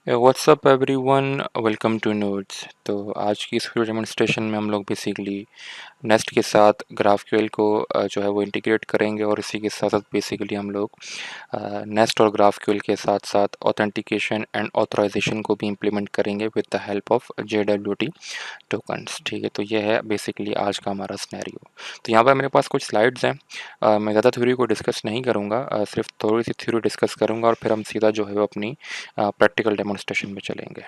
WhatsApp everyone, welcome to notes. तो आज की इस वीडियो डेमोन्स्ट्रेशन में हम लोग बेसिकली नेस्ट के साथ ग्राफक्यूएल को जो है वो इंटीग्रेट करेंगे और इसी के साथ साथ बेसिकली हम लोग नेस्ट और ग्राफक्यूएल के साथ साथ ऑथेंटिकेशन एंड ऑथराइजेशन को भी इम्प्लीमेंट करेंगे with the help of JWT tokens. ठीक है, तो ये है बेसिकली आज का हमारा सिनेरियो। तो यहाँ पर मेरे पास कुछ स्लाइड्स हैं। मैं ज़्यादा थ्योरी को डिस्कस नहीं करूँगा, सिर्फ थोड़ी सी थ्योरी डिस्कस करूँगा और फिर हम सीधा जो है वो अपनी प्रैक्टिकल डेमोन्स्ट्रेशन में चलेंगे।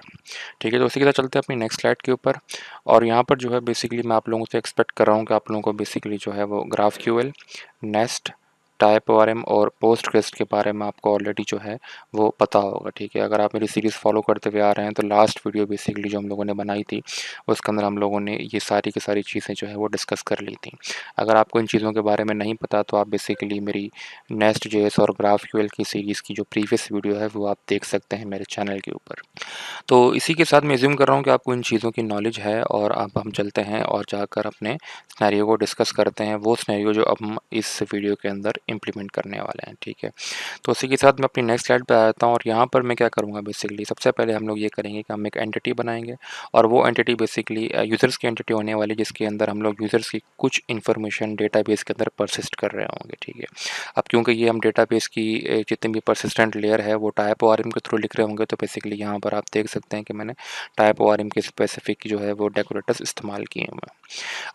ठीक है, तो उसी के साथ चलते हैं अपनी नेक्स्ट स्लाइड के ऊपर। और यहाँ पर जो है बेसिकली मैं आप लोगों से एक्सपेक्ट कर रहा हूँ कि आप लोगों को बेसिकली जो है वो ग्राफक्यूएल, नेस्ट, टाइप ओआरएम और पोस्टग्रेस्ट के बारे में आपको ऑलरेडी जो है वो पता होगा। ठीक है, अगर आप मेरी सीरीज़ फॉलो करते हुए आ रहे हैं तो लास्ट वीडियो बेसिकली जो हम लोगों ने बनाई थी उसके अंदर हम लोगों ने ये सारी की सारी चीज़ें जो है वो डिस्कस कर ली थी। अगर आपको इन चीज़ों के बारे में नहीं पता तो आप बेसिकली मेरी नेस्ट जेएस और ग्राफक्यूएल की सीरीज़ की जो प्रीवियस वीडियो है वो आप देख सकते हैं मेरे चैनल के ऊपर। तो इसी के साथ मैं अज़्यूम कर रहा हूँ कि आपको इन चीज़ों की नॉलेज है और अब हम चलते हैं और जाकर अपने सिनेरियो को डिस्कस करते हैं, वो सिनेरियो जो अब हम इस वीडियो के अंदर इम्प्लीमेंट करने वाले हैं। ठीक है, तो उसी के साथ मैं अपनी नेक्स्ट स्लाइड पे आ जाता हूँ और यहाँ पर मैं क्या करूँगा बेसिकली सबसे पहले हम लोग ये करेंगे कि हम एक एंटिटी बनाएंगे और वो एंटिटी बेसिकली यूज़र्स की एंटिटी होने वाली जिसके अंदर हम लोग यूज़र्स की कुछ इन्फॉर्मेशन डेटाबेस के अंदर परसिस्ट कर रहे होंगे। ठीक है, अब क्योंकि ये हम डेटाबेस की जितनी भी परसिस्टेंट लेयर है वो टाइप ओआरएम के थ्रू लिख रहे होंगे, तो बेसिकली यहाँ पर आप देख सकते हैं कि मैंने टाइप ओआरएम के स्पेसिफिक जो है वो डेकोरेटर्स इस्तेमाल किए हुए हैं।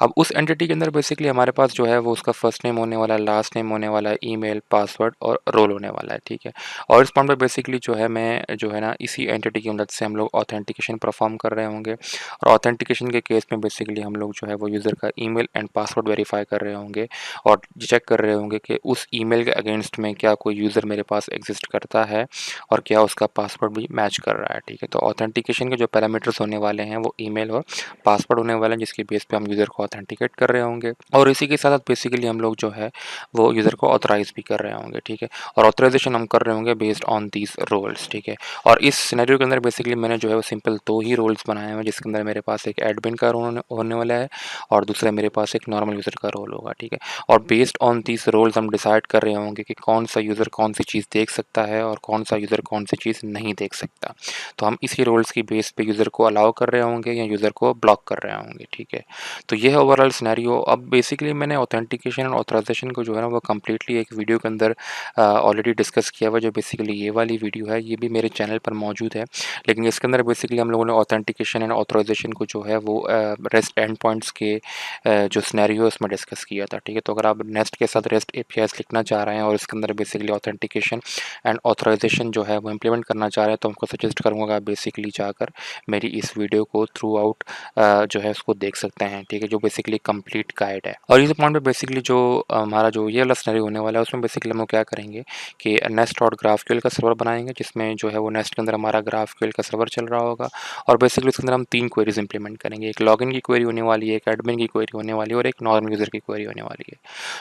अब उस एंटिटी के अंदर बेसिकली हमारे पास जो है वो उसका फर्स्ट नेम होने वाला है, लास्ट नेम होने वाला है, ईमेल, पासवर्ड और रोल होने वाला है। ठीक है, और इस पॉइंट पर बेसिकली जो है मैं जो है ना इसी एंटिटी की मदद से हम लोग ऑथेंटिकेशन परफॉर्म कर रहे होंगे और ऑथेंटिकेशन के केस में बेसिकली हम लोग जो है वो यूज़र का ईमेल एंड पासवर्ड वेरीफाई कर रहे होंगे और चेक कर रहे होंगे कि उस ईमेल के अगेंस्ट में क्या कोई यूज़र मेरे पास एग्जिस्ट करता है और क्या उसका पासवर्ड भी मैच कर रहा है। ठीक है, तो ऑथेंटिकेशन के जो पैरामीटर्स होने वाले हैं वो ईमेल और पासवर्ड होने वाले हैं जिसकी बेस पे हम यूज़र को ऑथेंटिकेट कर रहे होंगे और इसी के साथ बेसिकली हम लोग जो है वो यूज़र को ऑथराइज भी कर रहे होंगे। ठीक है, और ऑथराइजेशन हम कर रहे होंगे बेस्ड ऑन दीज रोल्स। ठीक है, और इस सिनेरियो के अंदर बेसिकली मैंने जो है वो सिंपल दो ही रोल्स बनाए हैं जिसके अंदर मेरे पास एक एडमिन का रोल होने वाला है और दूसरा मेरे पास एक नॉर्मल यूज़र का रोल होगा। ठीक है, और बेस्ड ऑन दीज रोल्स हम डिसाइड कर रहे होंगे कि कौन सा यूज़र कौन सी चीज़ देख सकता है और कौन सा यूज़र कौन सी चीज़ नहीं देख सकता। तो हम इसी रोल्स की बेस पे यूज़र को अलाउ कर रहे होंगे या यूज़र को ब्लॉक कर रहे होंगे। ठीक है, तो ये है ओवरऑल सिनेरियो। अब बेसिकली मैंने ऑथेंटिकेशन और ऑथराइजेशन को जो है ना वो कम्प्लीटली एक वीडियो के अंदर ऑलरेडी डिस्कस किया हुआ, जो बेसिकली ये वाली वीडियो है ये भी मेरे चैनल पर मौजूद है। लेकिन इसके अंदर बेसिकली हम लोगों ने ऑथेंटिकेशन एंड ऑथराइजेशन को जो है वो रेस्ट एंड पॉइंट्स के जो सिनेरियो उसमें डिस्कस किया था। ठीक है, तो अगर आप नेस्ट के साथ रेस्ट एपीआईज लिखना चाह रहे हैं और इसके अंदर बेसिकली ऑथेंटिकेशन एंड ऑथराइजेशन जो है वो इम्प्लीमेंट करना चाह रहे हैं तो हमको सजेस्ट करूँगा कि आप बेसिकली जाकर मेरी इस वीडियो को थ्रू आउट जो है उसको देख सकते हैं। ठीक है, जो बेसिकली कंप्लीट गाइड है और इस पॉइंट पे बेसिकली जो हमारा जो ये वाला सिनेरियो होने वाला है उसमें बेसिकली हम लोग क्या करेंगे कि नेस्ट और ग्राफक्यूएल का सर्वर बनाएंगे जिसमें जो है वो नेस्ट के अंदर हमारा ग्राफक्यूएल का सर्वर चल रहा होगा और बेसिकली उसके अंदर हम तीन क्वेरीज इंप्लीमेंट करेंगे। एक लॉगिन की क्वेरी होने वाली है, एक एडमिन की क्वेरी होने वाली है और एक नॉर्मल यूज़र की क्वेरी होने वाली है।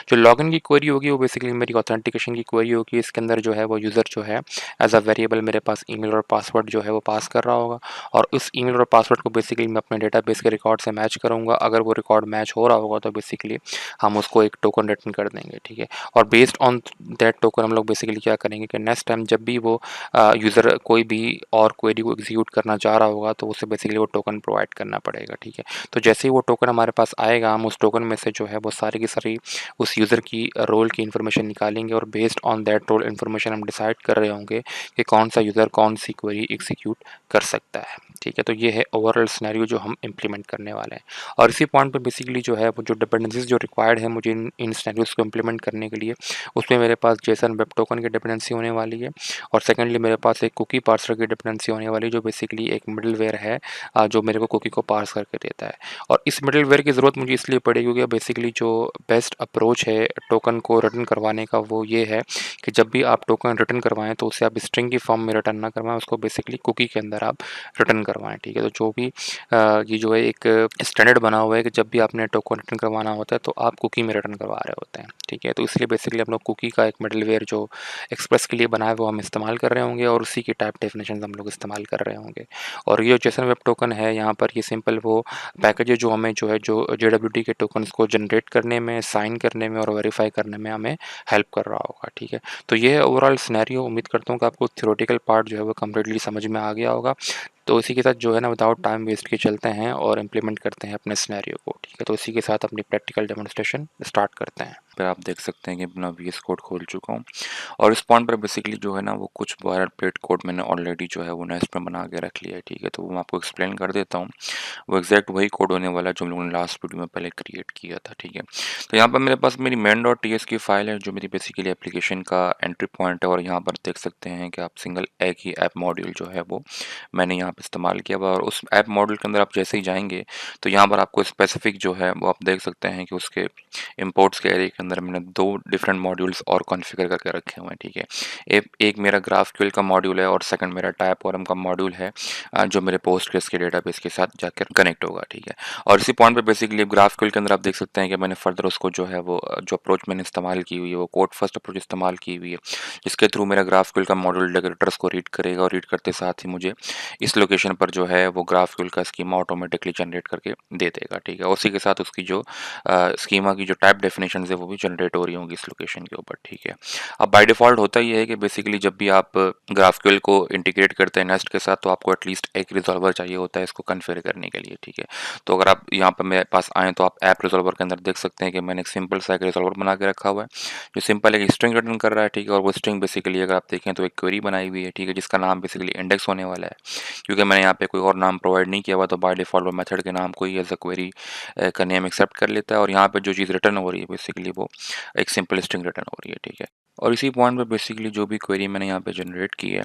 जो लॉगिन की क्वेरी होगी वो बेसिकली मेरी ऑथेंटिकेशन की क्वेरी होगी। इसके अंदर जो है वो यूज़र जो है एज अ वेरिएबल मेरे पास ईमेल और पासवर्ड जो है वो पास कर रहा होगा और उस ईमेल और पासवर्ड को बेसिकली मैं अपने डेटाबेस के रिकॉर्ड से मैच करूँगा। अगर वो रिकॉर्ड मैच हो रहा होगा तो बेसिकली हम उसको एक टोकन रिटर्न कर देंगे। ठीक है, और बेस्ड ऑन दैट टोकन हम लोग बेसिकली क्या करेंगे कि नेक्स्ट टाइम जब भी वो यूज़र कोई भी और क्वेरी को एग्जीक्यूट करना चाह रहा होगा तो उसे बेसिकली वो टोकन प्रोवाइड करना पड़ेगा। ठीक है, तो जैसे ही वो टोकन हमारे पास आएगा हम उस टोकन में से जो है वो सारी की सारी उस यूज़र की रोल की इन्फॉर्मेशन निकालेंगे और based on that role information हम डिसाइड कर रहे होंगे कि कौन सा यूज़र कौन सी क्वेरी एग्जीक्यूट कर सकता है। ठीक है, तो ये है ओवरऑल सिनेरियो जो हम इम्प्लीमेंट करने वाले हैं और इसी पॉइंट पे बेसिकली जो है वो जो डिपेंडेंसीज जो रिक्वायर्ड है मुझे इन सिनेरियोज को इम्प्लीमेंट करने के लिए उसमें मेरे पास जेसन वेब टोकन की डिपेंडेंसी होने वाली है और सेकेंडली मेरे पास एक कुकी पार्सर की डिपेंडेंसी होने वाली है जो बेसिकली एक मिडलवेयर है जो मेरे को कुकी को पार्स करके देता है। और इस मिडलवेयर की ज़रूरत मुझे इसलिए पड़ेगी क्योंकि बेसिकली जो बेस्ट अप्रोच है टोकन को रिटर्न करवाने का वो ये है कि जब भी आप टोकन रिटर्न करवाएं तो उसे आप स्ट्रिंग की फॉर्म में रिटर्न ना करवाएं, उसको बेसिकली कुकी के अंदर आप रिटर्न करवाएँ, ठीक है? तो जो भी ये जो है एक स्टैंडर्ड बना हुआ है कि जब भी आपने टोकन रिटर्न करवाना होता है तो आप कुकी में रिटर्न करवा रहे होते हैं, ठीक है? तो इसलिए बेसिकली हम लोग कुकी का एक मिडलवेयर जो एक्सप्रेस के लिए बना है वो हम इस्तेमाल कर रहे होंगे और उसी की टाइप डेफिनेशंस हम लोग इस्तेमाल कर रहे होंगे। और ये जो जेसन वेब टोकन है यहाँ पर ये सिंपल वो पैकेज है जो हमें जो है जो जेडब्ल्यूटी के टोकन्स को जनरेट करने में, साइन करने में और वेरीफाई करने में हमें हेल्प कर रहा होगा, ठीक है? तो ये है ओवरऑल सिनेरियो। उम्मीद करता हूँ कि आपको थ्योरेटिकल पार्ट जो है वो कंप्लीटली समझ में आ गया होगा। तो इसी के साथ जो है ना विदाउट टाइम वेस्ट किए चलते हैं और इम्प्लीमेंट करते हैं अपने सिनेरियो को, ठीक है? तो इसी के साथ अपनी प्रैक्टिकल डेमोन्स्ट्रेशन स्टार्ट करते हैं। पर आप देख सकते हैं कि अपना वीएस कोड खोल चुका हूँ और इस पॉइंट पर बेसिकली जो है ना वो कुछ बॉयलरप्लेट कोड मैंने ऑलरेडी जो है वो नेस्ट में बना के रख लिया है, ठीक है? तो वो मैं आपको एक्सप्लेन कर देता हूँ। वो एग्जैक्ट वही कोड होने वाला है जो हम लोगों ने लास्ट वीडियो में पहले क्रिएट किया था, ठीक है? तो यहाँ पर मेरे पास मेरी main.ts की फाइल है जो मेरी बेसिकली एप्लीकेशन का एंट्री पॉइंट है और यहाँ पर देख सकते हैं कि आप सिंगल एक ही ऐप मॉड्यूल जो है वो मैंने यहाँ पर इस्तेमाल किया हुआ और उस ऐप मॉड्यूल के अंदर आप जैसे ही जाएंगे तो यहाँ पर आपको स्पेसिफिक जो है वो आप देख सकते हैं कि उसके इंपोर्ट्स के एरिया के अंदर मैंने 2 डिफरेंट मॉड्यूल्स और कॉन्फ़िगर करके एक हुए हैं, ठीक है? एक मेरा ग्राफक्यूएल का मॉड्यूल है और सेकंड मेरा टाइपओरम का मॉड्यूल है जो मेरे पोस्टग्रेस के डेटाबेस के साथ जाकर कनेक्ट होगा, ठीक है? और इसी पॉइंट पे बेसिकली ग्राफक्यूएल के अंदर आप देख सकते हैं कि मैंने फर्दर उसको जो है वो जो अप्रोच मैंने इस्तेमाल की हुई है वो कोड फर्स्ट अप्रोच इस्तेमाल की हुई है, जिसके थ्रू मेरा ग्राफक्यूएल का मॉड्यूल डेकोरेटर्स को रीड करेगा और रीड करते साथ ही मुझे इस लोकेशन पर जो है वो ग्राफक्यूएल का स्कीमा ऑटोमेटिकली जनरेट करके दे देगा, ठीक है? उसी के साथ उसकी जो स्कीमा की जो टाइप डेफिनेशंस है वो भी जनरेट हो रही होंगी इस लोकेशन के ऊपर, ठीक है? अब बाय डिफ़ॉल्ट होता ये है कि बेसिकली जब भी आप ग्राफक्यूएल को इंटीग्रेट करते हैं नेस्ट के साथ तो आपको एटलीस्ट एक रिज़ॉल्वर चाहिए होता है इसको कॉन्फ़िगर करने के लिए, ठीक है? तो अगर आप यहाँ पर मेरे पास आएँ तो आप ऐप रिज़ॉल्वर के अंदर देख सकते हैं कि मैंने एक सिंपल सा एक रिज़ॉल्वर बना के रखा हुआ है, जो सिंपल एक स्ट्रिंग रिटर्न कर रहा है, ठीक है? और वो स्ट्रिंग बेसिकली अगर आप देखें तो एक क्वेरी बनाई हुई है, ठीक है? जिसका नाम बेसिकली इंडेक्स होने वाला है। क्योंकि मैंने यहाँ पे कोई और नाम प्रोवाइड नहीं किया हुआ तो बाय डिफ़ॉल्ट वो मेथड के नाम को ही एज़ अ क्वेरी का नेम एक्सेप्ट कर लेता है और यहाँ पे जो चीज़ रिटर्न हो रही है बेसिकली वो एक सिंपल स्ट्रिंग रिटर्न हो रही है, ठीक है? और इसी पॉइंट पे बेसिकली जो भी क्वेरी मैंने यहाँ पे जनरेट की है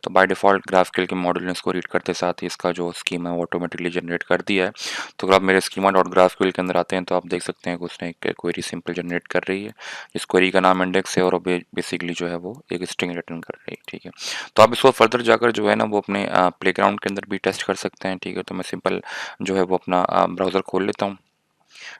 तो बाय डिफ़ॉल्ट ग्राफक्यूएल के मॉड्यूल ने इसको रीड करते साथ ही इसका जो स्कीमा है वो ऑटोमेटिकली जनरेट कर दिया है। तो अगर आप मेरे स्कीमा डॉट ग्राफक्यूएल के अंदर आते हैं तो आप देख सकते हैं कि उसने एक क्वेरी सिंपल जनरेट कर रही है। इस क्वेरी का नाम इंडेक्स है और बेसिकली जो है वो एक स्ट्रिंग रिटर्न कर रही है, ठीक है? तो आप इसको फर्दर जाकर जो है ना वो अपने प्लेग्राउंड के अंदर भी टेस्ट कर सकते हैं, ठीक है? तो मैं सिंपल जो है वो अपना ब्राउज़र खोल लेता हूँ।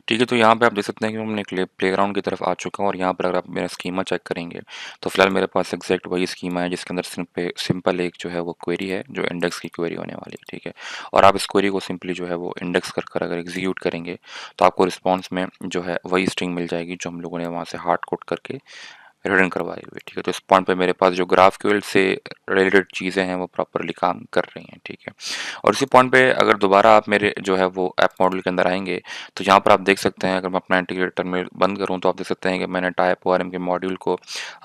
ठीक है, तो यहाँ पे आप देख सकते हैं कि मैं अपने प्लेग्राउंड की तरफ आ चुका हूँ और यहाँ पर अगर आप मेरा स्कीमा चेक करेंगे तो फिलहाल मेरे पास एग्जैक्ट वही स्कीमा है जिसके अंदर सिंपल एक जो है वो क्वेरी है जो इंडेक्स की क्वेरी होने वाली है, ठीक है? और आप इस क्वेरी को सिंपली जो है वो इंडेक्स कर कर अगर एग्जीक्यूट करेंगे तो आपको रिस्पॉन्स में जो है वही स्ट्रिंग मिल जाएगी जो हम लोगों ने वहाँ से हार्ड कोड करके रिटर्न करवाई हुई, ठीक है? तो इस पॉइंट पे मेरे पास जो ग्राफक्यूएल से रिलेटेड चीज़ें हैं वो प्रॉपर्ली काम कर रही हैं, ठीक है? और इसी पॉइंट पे अगर दोबारा आप मेरे जो है वो ऐप मॉडल के अंदर आएँगे तो यहाँ पर आप देख सकते हैं अगर मैं अपना इंटीग्रेटेड टर्मिनल बंद करूँ तो आप देख सकते हैं कि मैंने टाइपओआरएम के मॉड्यूल को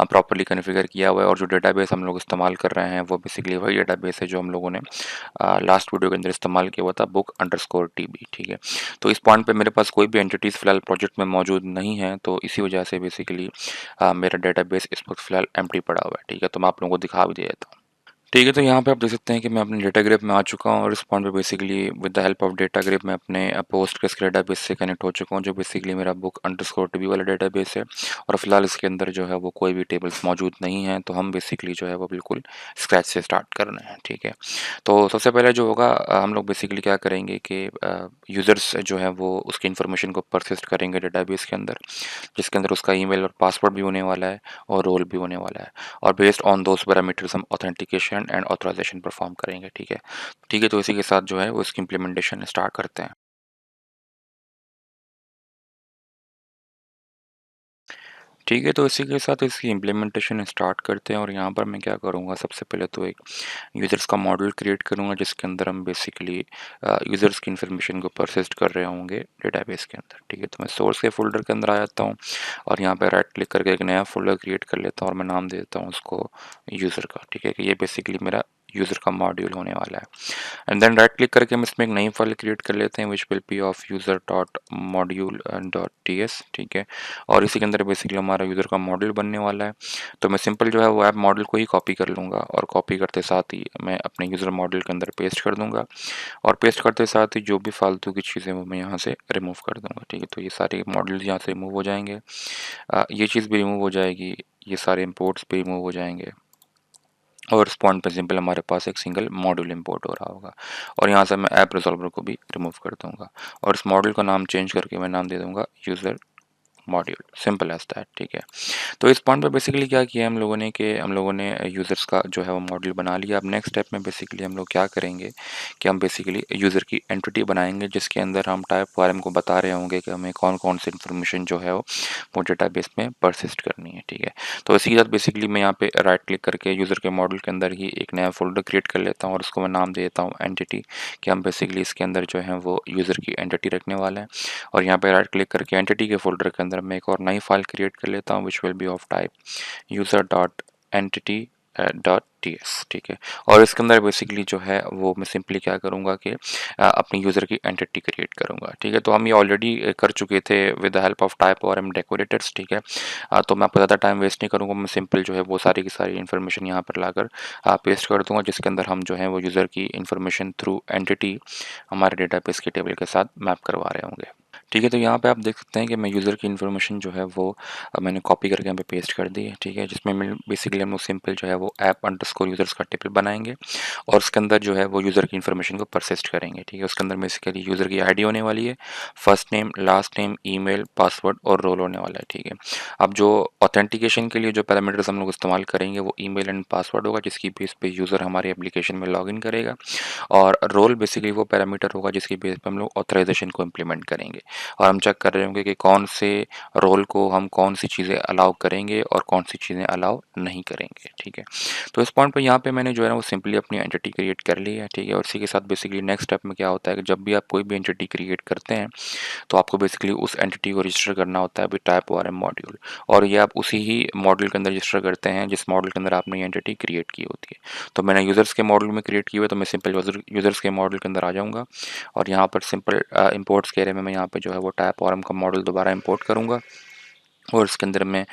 प्रॉपर्ली कॉन्फ़िगर किया हुआ है और जो डेटाबेस हम लोग इस्तेमाल कर रहे हैं वो बेसिकली वही डेटाबेस है जो हम लोगों ने लास्ट वीडियो के अंदर इस्तेमाल किया हुआ था बुक अंडरस्कोर टीबी, ठीक है? तो इस पॉइंट पे मेरे पास कोई भी एंटिटीज़ फिलहाल प्रोजेक्ट में मौजूद नहीं है तो इसी वजह से बेसिकली मेरा डेटाबेस इस वक्त फिलहाल एम्प्टी पड़ा हुआ है, ठीक है? तो मैं आप लोगों को दिखा भी दे देता हूँ। ठीक है, तो यहाँ पे आप देख सकते हैं कि मैं अपने डेटाग्राफ में आ चुका हूँ और इस पॉइंट पे basically with the help of datagraph मैं अपने पोस्टग्रेस के डेटाबेस से कनेक्ट हो चुका हूँ जो बेसिकली मेरा बुक अंडरस्कोर टीबी वाला डेटाबेस है और फिलहाल इसके अंदर जो है वो कोई भी टेबल्स मौजूद नहीं हैं तो हम बेसिकली जो है वो बिल्कुल स्क्रैच से स्टार्ट कर रहे हैं, ठीक है? तो सबसे पहले जो होगा हम लोग बेसिकली क्या करेंगे कि यूज़र्स जो है वो उसकी इन्फॉर्मेशन को परसिस्ट करेंगे डेटाबेस के अंदर, जिसके अंदर उसका ईमेल और पासवर्ड भी होने वाला है और रोल भी होने वाला है और बेस्ड ऑन दोज पैरामीटर्स हम ऑथेंटिकेशन एंड ऑथराइजेशन परफॉर्म करेंगे, ठीक है? ठीक है, तो इसी के साथ जो है वो इसकी इम्प्लीमेंटेशन स्टार्ट करते हैं। ठीक है, तो इसी के साथ इसकी इम्प्लीमेंटेशन स्टार्ट करते हैं और यहाँ पर मैं क्या करूँगा सबसे पहले तो एक यूज़र्स का मॉडल क्रिएट करूँगा जिसके अंदर हम बेसिकली यूज़र्स की इन्फॉर्मेशन को परसिस्ट कर रहे होंगे डेटाबेस के अंदर, ठीक है? तो मैं सोर्स के फ़ोल्डर के अंदर आ जाता हूँ और यहाँ पे राइट क्लिक करके एक नया फ़ोल्डर क्रिएट कर लेता हूँ और मैं नाम दे देता हूँ उसको यूज़र का, ठीक है? कि ये बेसिकली मेरा यूज़र का मॉड्यूल होने वाला है। एंड देन राइट क्लिक करके हम इसमें एक नई फाइल क्रिएट कर लेते हैं which will be of user dot module dot T S, ठीक है? और इसी के अंदर बेसिकली हमारा यूज़र का मॉड्यूल बनने वाला है। तो मैं सिंपल जो है वो ऐप मॉडल को ही कॉपी कर लूँगा और कॉपी करते साथ ही मैं अपने यूज़र मॉडल के अंदर पेस्ट कर दूँगा और पेस्ट करते साथ ही जो भी फालतू की चीज़ें वो मैं यहाँ से रिमूव कर दूँगा, ठीक है? तो ये सारे मॉडल्स यहाँ से रिमूव हो जाएँगे। ये चीज़ भी रिमूव हो जाएगी, ये सारे इम्पोर्ट्स भी रिमूव हो जाएँगे। और इस पॉइंट पे सिंपल हमारे पास एक सिंगल मॉड्यूल इंपोर्ट हो रहा होगा और यहाँ से मैं ऐप रिजॉल्वर को भी रिमूव कर दूंगा और इस मॉड्यूल का नाम चेंज करके मैं नाम दे दूंगा user module, simple as that, ठीक है। तो इस पॉइंट पे बेसिकली क्या किया हम लोगों ने कि हम लोगों ने यूज़र्स का जो है वो मॉडल बना लिया। अब नेक्स्ट स्टेप में बेसिकली हम लोग क्या करेंगे कि हम बेसिकली यूज़र की एंटिटी बनाएंगे जिसके अंदर हम टाइप वारम को बता रहे होंगे कि हमें कौन कौन सी इन्फॉर्मेशन जो है वो डेटाबेस में परसिस्ट करनी है, ठीक है। तो इसी के साथ बेसिकली मैं यहाँ पे राइट क्लिक करके यूज़र के मॉडल के अंदर ही एक नया फोल्डर क्रिएट कर लेता हूँ और उसको मैं नाम दे देता हूँ एंटिटी, कि हम बेसिकली इसके अंदर जो है वो यूज़र की एंटिटी रखने वाले हैं। और यहाँ पे राइट क्लिक करके एंटिटी के फोल्डर के अंदर मैं एक और नई फाइल क्रिएट कर लेता हूँ which will be of type user dot entity dot T S, ठीक है। और इसके अंदर बेसिकली जो है वो मैं सिंपली क्या करूँगा कि अपनी यूज़र की एंटिटी क्रिएट करूँगा, ठीक है। तो हम ये ऑलरेडी कर चुके थे with the help of type और एम डेकोरेटर्स, ठीक है। तो मैं आपको ज़्यादा टाइम वेस्ट नहीं करूँगा, मैं सिंपल जो है वो सारी की सारी इन्फॉर्मेशन यहाँ पर लाकर पेस्ट कर दूँगा जिसके अंदर हम जो है वो यूज़र की इन्फॉर्मेशन थ्रू एंटिटी हमारे डेटाबेस के टेबल के साथ मैप करवा रहे होंगे, ठीक है। तो यहाँ पे आप देख सकते हैं कि मैं यूज़र की इन्फॉर्मेशन जो है वो मैंने कॉपी करके यहाँ पे पेस्ट कर दी है, ठीक है। जिसमें मैं बेसिकली हम लोग सिंपल जो है वो ऐप अंडरस्कोर यूज़र्स का टेबल बनाएंगे और उसके अंदर जो है वो यूज़र की इन्फॉर्मेशन को परसिस्ट करेंगे, ठीक है। उसके अंदर बेसिकली यूज़र की आईडी होने वाली है, first name, last name, email, password और रोल होने वाला है, ठीक है। अब जो ऑथेंटिकेशन के लिए जो पैरामीटर्स हम लोग इस्तेमाल करेंगे वो ईमेल एंड पासवर्ड होगा जिसकी बेस पे यूज़र हमारे एप्लीकेशन में लॉगिन करेगा और रोल बेसिकली वो पैरामीटर होगा जिसकी बेस पे हम लोग ऑथराइजेशन को इम्प्लीमेंट करेंगे और हम चेक कर रहे होंगे कि कौन से रोल को हम कौन सी चीज़ें अलाउ करेंगे और कौन सी चीज़ें अलाउ नहीं करेंगे, ठीक है। तो इस पॉइंट पे यहाँ पे मैंने जो है ना वो सिंपली अपनी एंटिटी क्रिएट कर ली है, ठीक है। और इसी के साथ बेसिकली नेक्स्ट स्टेप में क्या होता है कि जब भी आप कोई भी एंटिटी क्रिएट करते हैं तो आपको बेसिकली उस एंटिटी को रजिस्टर करना होता है विद टाइप वारम मॉड्यूल और ये आप उसी ही मॉड्यूल के अंदर रजिस्टर करते हैं जिस मॉड्यूल के अंदर आपने ये एंटिटी क्रिएट की होती है। तो मैंने यूज़र्स के मॉड्यूल में क्रिएट की हुई है तो मैं सिंपल यूज़र्स के मॉड्यूल के अंदर आ जाऊँगा और यहाँ पर सिंपल इंपोर्ट्स के एरिया में मैं यहाँ पे जो है वो टाइप वारम का मॉडल दोबारा इंपोर्ट करूँगा और इसके अंदर मैं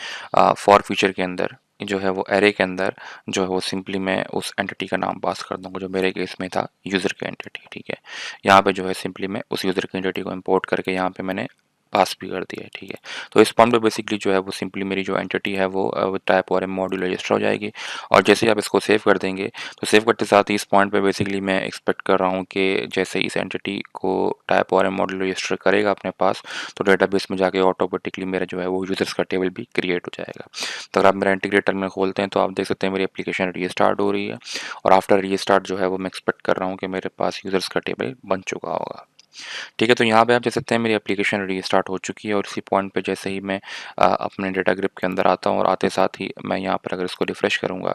फॉर फीचर के अंदर जो है वो एरे के अंदर जो है वो सिंपली मैं उस एंटिटी का नाम पास कर दूंगा जो मेरे केस में था यूज़र की एंटिटी, ठीक है। यहाँ पे जो है सिंपली मैं उस यूज़र की एंटिटी को इंपोर्ट करके यहाँ पे मैंने पास भी कर दिया है, ठीक है। तो इस पॉइंट पे बेसिकली जो है वो सिंपली मेरी जो एंटिटी है वो टाइप और मॉड्यूल रजिस्टर हो जाएगी और जैसे ही आप इसको सेव कर देंगे तो सेव करते साथ ही इस पॉइंट पे बेसिकली मैं एक्सपेक्ट कर रहा हूँ कि जैसे इस एंटिटी को टाइप और मॉड्यूल रजिस्टर करेगा अपने पास तो डेटाबेस में जाके ऑटोमेटिकली मेरा जो है वो यूज़र्स का टेबल भी क्रिएट हो जाएगा। तो अगर आप मेरा इंटीग्रेटर में खोलते हैं तो आप देख सकते हैं मेरी एप्लीकेशन रीस्टार्ट हो रही है और आफ्टर रीस्टार्ट जो है वो मैं एक्सपेक्ट कर रहा हूँ कि मेरे पास यूज़र्स का टेबल बन चुका होगा, ठीक है। तो यहाँ पे आप देख सकते हैं मेरी एप्लीकेशन रीस्टार्ट हो चुकी है और इसी पॉइंट पे जैसे ही मैं अपने डेटा ग्रिप के अंदर आता हूँ और आते साथ ही मैं यहाँ पर अगर इसको रिफ्रेश करूँगा,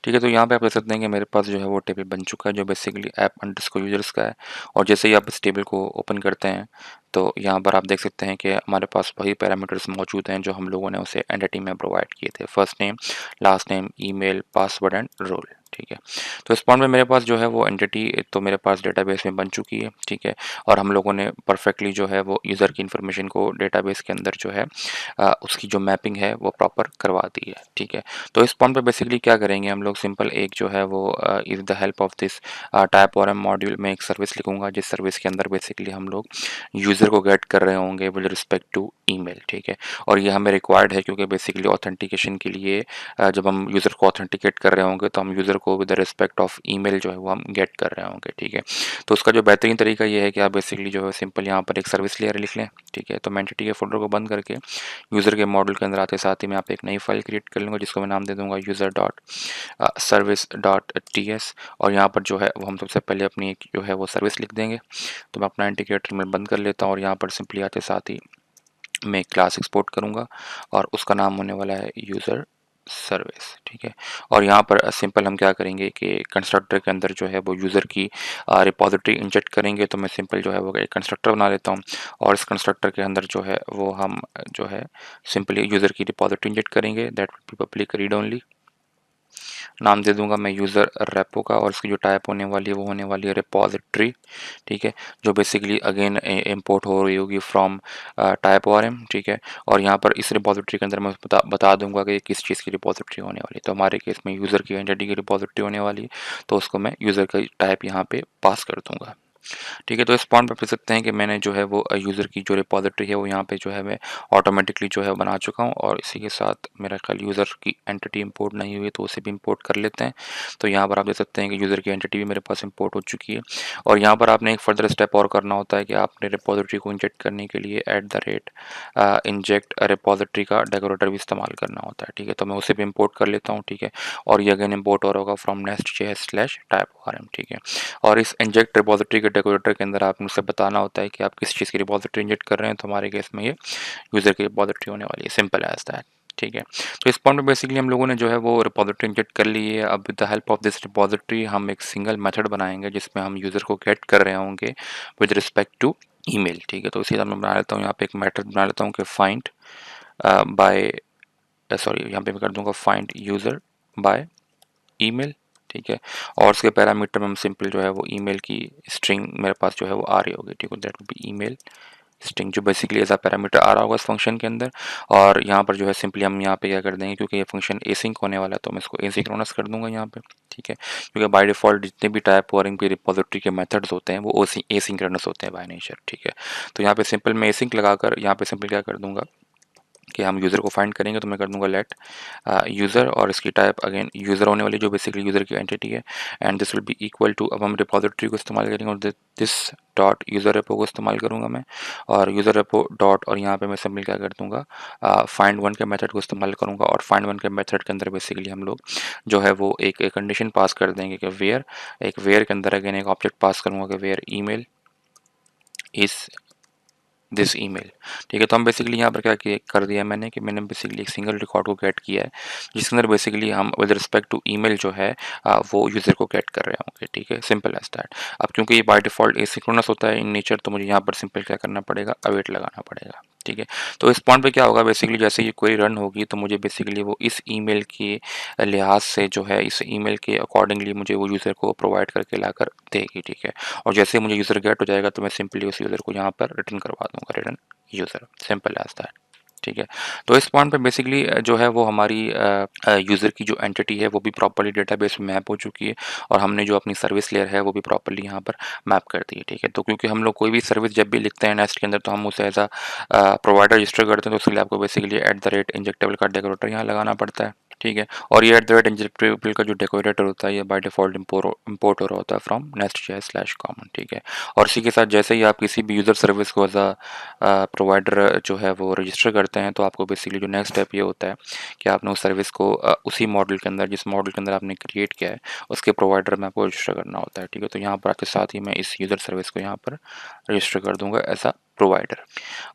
ठीक है। तो यहाँ पे आप देख सकते हैं कि मेरे पास जो है वो टेबल बन चुका है जो बेसिकली ऐप अंडरस्कोर यूजर्स का है और जैसे ही आप इस टेबल को ओपन करते हैं तो यहाँ पर आप देख सकते हैं कि हमारे पास वही पैरामीटर्स मौजूद हैं जो हम लोगों ने उसे एंटिटी में प्रोवाइड किए थे, first name, last name, email, password and role, ठीक है। तो इस पॉइंट में मेरे पास जो है वो एंटिटी तो मेरे पास डेटाबेस में बन चुकी है, ठीक है। और हम लोगों ने परफेक्टली जो है वो यूज़र की इन्फॉर्मेशन को डेटाबेस के अंदर जो है उसकी जो मैपिंग है वो प्रॉपर करवा दी है, ठीक है। तो इस पॉइंट पे बेसिकली क्या करेंगे हम लोग सिंपल एक जो है वो with the help of this type और मॉड्यूल में एक सर्विस लिखूंगा जिस सर्विस के अंदर बेसिकली हम लोग यूज़र को गेट कर रहे होंगे विद रिस्पेक्ट टू ईमेल, ठीक है। और ये हमें रिक्वायर्ड है क्योंकि बेसिकली ऑथेंटिकेशन के लिए जब हम यूज़र को ऑथेंटिकेट कर रहे होंगे तो हम यूज़र को विद रिस्पेक्ट ऑफ ईमेल जो है वो हम गेट कर रहे होंगे, ठीक है। तो उसका जो बेहतरीन तरीका ये है कि आप बेसिकली जो है सिंपल यहाँ पर एक सर्विस लेयर लिख लें, ठीक है। तो मैं एंटिटी के फोल्डर को बंद करके यूज़र के मॉडल के अंदर आते साथ ही मैं यहाँ पे एक नई फाइल क्रिएट कर लूँगा जिसको मैं नाम दे दूँगा user dot service dot T S और यहाँ पर जो है वो हम सबसे पहले अपनी एक जो है वो सर्विस लिख देंगे। तो मैं अपना इंटीग्रेटर में बंद कर लेता हूँ और यहाँ पर सिंपली आते साथ ही मैं एक क्लास एक्सपोर्ट करूँगा और उसका नाम होने वाला है यूज़र सर्विस, ठीक है। और यहाँ पर सिंपल हम क्या करेंगे कि कंस्ट्रक्टर के अंदर जो है वो यूज़र की रिपॉजिटरी इंजेक्ट करेंगे। तो मैं सिंपल जो है वो एक कंस्ट्रक्टर बना लेता हूँ और इस कंस्ट्रक्टर के अंदर जो है वो हम जो है सिंपली यूज़र की रिपॉजिटरी इंजेक्ट करेंगे that will B public read only. नाम दे दूंगा मैं यूज़र रेपो का और इसकी जो टाइप होने वाली है वो होने वाली है रिपॉजिटरी, ठीक है। जो बेसिकली अगेन इंपोर्ट हो रही होगी फ्रॉम टाइप आरएम, ठीक है। और यहाँ पर इस रिपॉजिटरी के अंदर मैं बता दूंगा कि किस चीज़ की रिपॉजिटरी होने वाली है। तो हमारे केस में यूज़र की एंटिटी की रिपॉजिटरी होने वाली है तो उसको मैं यूज़र का टाइप यहाँ पे पास कर दूंगा। ठीक है, तो इस पॉइंट पे आप देख सकते हैं कि मैंने जो है वो यूज़र की जो रिपॉज़िटरी है वो यहाँ पे जो है मैं ऑटोमेटिकली जो है बना चुका हूँ, और इसी के साथ मेरा ख़्याल यूज़र की एंटिटी इंपोर्ट नहीं हुई है तो उसे भी इंपोर्ट कर लेते हैं। तो यहाँ पर आप देख सकते हैं कि यूज़र की एंटिटी भी मेरे पास इंपोर्ट हो चुकी है, और यहाँ पर आपने एक फर्दर स्टेप और करना होता है कि आपने रिपॉज़िटरी को इंजेक्ट करने के लिए इंजेक्ट रिपॉज़िटरी का डेकोरेटर भी इस्तेमाल करना होता है। ठीक है, तो मैं उसे भी इंपोर्ट कर लेता हूँ। ठीक है, और ये अगेन इंपोर्ट हो रहा होगा फ्रॉम nest.js/type_orm। ठीक है, और इस इंजेक्ट रिपॉजिटरी के डेकोरेटर के अंदर आपने उसे बताना होता है कि आप किस चीज़ की रिपॉजिटरी इंजेक्ट कर रहे हैं, तो हमारे केस में ये यूज़र की रिपॉजिटरी होने वाली है, सिंपल एज दैट। ठीक है, तो इस पॉइंट पे बेसिकली हम लोगों ने जो है वो रिपॉजिटरी इंजेक्ट कर ली है। अब with the help of this repository हम एक सिंगल मेथड बनाएंगे जिसमें हम यूज़र को गेट कर रहे होंगे विद रिस्पेक्ट टू ईमेल। ठीक है, तो इसी तरह मैं बना लेता हूँ, यहाँ पे एक मेथड बना लेता हूँ कि फाइंड बाय सॉरी यहाँ पे मैं कर दूंगा फाइंड यूज़र बाय ईमेल। ठीक है, और उसके पैरामीटर में हम सिंपल जो है वो ईमेल की स्ट्रिंग मेरे पास जो है वो आ रही होगी। ठीक है, that will B email string, जो बेसिकली एज अ पैरामीटर आ रहा होगा इस फंक्शन के अंदर। और यहाँ पर जो है सिंपली हम यहाँ पे क्या कर देंगे, क्योंकि ये फंक्शन एसिंक होने वाला है तो मैं इसको एसिंक्रोनस कर दूंगा यहाँ पे। ठीक है, क्योंकि बाय डिफॉल्ट जितने भी टाइप ओरिंग की रिपोजिटरी के मेथड्स होते हैं वो एसिंक्रोनस होते हैं बाय नेचर। ठीक है, तो यहाँ पे सिंपल मैं एसिंक लगाकर यहाँ पे सिंपल क्या कर दूंगा कि हम यूज़र को फाइंड करेंगे, तो मैं कर दूंगा लेट यूज़र, और इसकी टाइप अगेन यूज़र होने वाली जो बेसिकली यूज़र की एंटिटी है, and this will be equal to, अब हम रिपोजिटरी को इस्तेमाल करेंगे और दिस डॉट यूज़र रेपो को इस्तेमाल करूँगा मैं, और यूज़र रेपो डॉट, और यहाँ पे मैं सिंपल क्या कर दूँगा फाइंड वन के मेथड को इस्तेमाल करूँगा, और फाइंड वन के मेथड के अंदर बेसिकली हम लोग जो है वो एक कंडीशन पास कर देंगे कि वेयर, एक वेयर के अंदर अगेन एक ऑब्जेक्ट पास करूँगा कि where email is this email. ठीक है, तो हम बेसिकली यहाँ पर क्या कर दिया मैंने कि मैंने बेसिकली एक सिंगल रिकॉर्ड को गेट किया है जिसके अंदर बेसिकली हम विद रिस्पेक्ट टू ईमेल जो है वो यूज़र को गेट कर रहे होंगे। ठीक है, सिंपल एज दैट। अब क्योंकि ये बाय डिफॉल्ट एसिंक्रोनस होता है इन नेचर, तो मुझे यहाँ पर सिंपल क्या करना पड़ेगा, अवेट लगाना पड़ेगा। ठीक है, तो इस पॉइंट पे क्या होगा, बेसिकली जैसे ये क्वेरी रन होगी तो मुझे बेसिकली वो इस ईमेल के लिहाज से जो है इस ईमेल के अकॉर्डिंगली मुझे वो यूज़र को प्रोवाइड करके लाकर देगी। ठीक है, और जैसे मुझे यूज़र गेट हो जाएगा तो मैं सिंपली उस यूज़र को यहाँ पर रिटर्न करवा दूंगा, return user, simple as that. ठीक है, तो इस पॉइंट पे बेसिकली जो है वो हमारी यूज़र की जो एंटिटी है वो भी प्रॉपर्ली डेटाबेस में मैप हो चुकी है, और हमने जो अपनी सर्विस लेयर है वो भी प्रॉपर्ली यहाँ पर मैप कर दी है। ठीक है, तो क्योंकि हम लोग कोई भी सर्विस जब भी लिखते हैं नेस्ट के अंदर तो हम उसे एज अ प्रोवाइडर रजिस्टर करते हैं, तो उसके लिए आपको basically at the rate injectable का डेकोरेटर यहाँ लगाना पड़ता है। ठीक है, और ये एट द रेट इंजेक्टेबल का जो डेकोरेटर होता है ये बाय डिफॉल्ट इंपोर्ट हो रहा होता है फ्रॉम nest.js/common। ठीक है, और इसी के साथ जैसे ही आप किसी भी यूज़र सर्विस को एज अ प्रोवाइडर जो है वो रजिस्टर करते हैं तो आपको बेसिकली जो नेक्स्ट स्टेप ये होता है कि आपने उस सर्विस को उसी मॉडल के अंदर, जिस मॉडल के अंदर आपने क्रिएट किया है उसके प्रोवाइडर में आपको रजिस्टर करना होता है। ठीक है, तो यहाँ पर आपके साथ ही मैं इस यूज़र सर्विस को यहाँ पर रजिस्टर कर दूंगा एज अ प्रोवाइडर।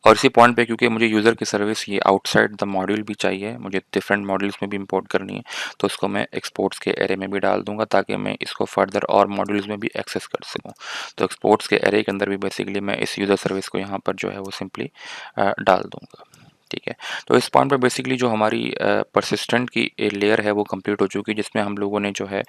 और इसी पॉइंट पे क्योंकि मुझे यूज़र की सर्विस ये आउटसाइड द मॉड्यूल भी चाहिए, मुझे डिफरेंट मॉड्यूल्स में भी इंपोर्ट करनी है, तो उसको मैं एक्सपोर्ट्स के एरे में भी डाल दूंगा ताकि मैं इसको फर्दर और मॉड्यूल्स में भी एक्सेस कर सकूं। तो एक्सपोर्ट्स के एरे के अंदर भी बेसिकली मैं इस यूज़र सर्विस को यहाँ पर जो है वो सिंपली डाल दूंगा। ठीक है, तो इस पॉइंट पर बेसिकली जो हमारी परसिस्टेंट की लेयर है वो कंप्लीट हो चुकी है, जिसमें हम लोगों ने जो है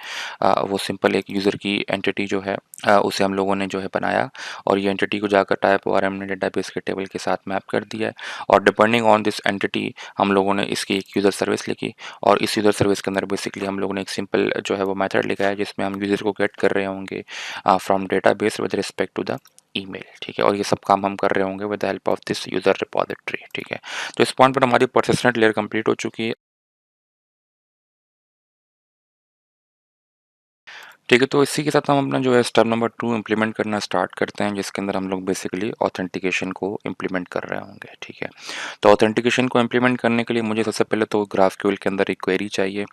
वो सिंपल एक यूज़र की एंटिटी जो है उसे हम लोगों ने जो है बनाया, और ये एंटिटी को जाकर टाइप और हमने डेटाबेस के टेबल के साथ मैप कर दिया है, और डिपेंडिंग ऑन दिस एंटिटी हम लोगों ने इसकी एक यूज़र सर्विस लिखी, और इस यूज़र सर्विस के अंदर बेसिकली हम लोगों ने एक सिंपल जो है वो मेथड लिखा है जिसमें हम यूज़र को गेट कर रहे होंगे from database with respect to the email. ठीक है, और ये सब काम हम कर रहे होंगे with the help of this user repository. ठीक है, तो इस पॉइंट पर हमारी परसिस्टेंट लेयर कंप्लीट हो चुकी है। ठीक है, तो इसी के साथ हम अपना जो है स्टेप नंबर 2 इम्प्लीमेंट करना स्टार्ट करते हैं, जिसके अंदर हम लोग बेसिकली ऑथेंटिकेशन को इम्प्लीमेंट कर रहे होंगे। ठीक है, तो ऑथेंटिकेशन को इम्प्लीमेंट करने के लिए मुझे सबसे पहले तो ग्राफक्यूएल के अंदर एक क्वेरी चाहिए,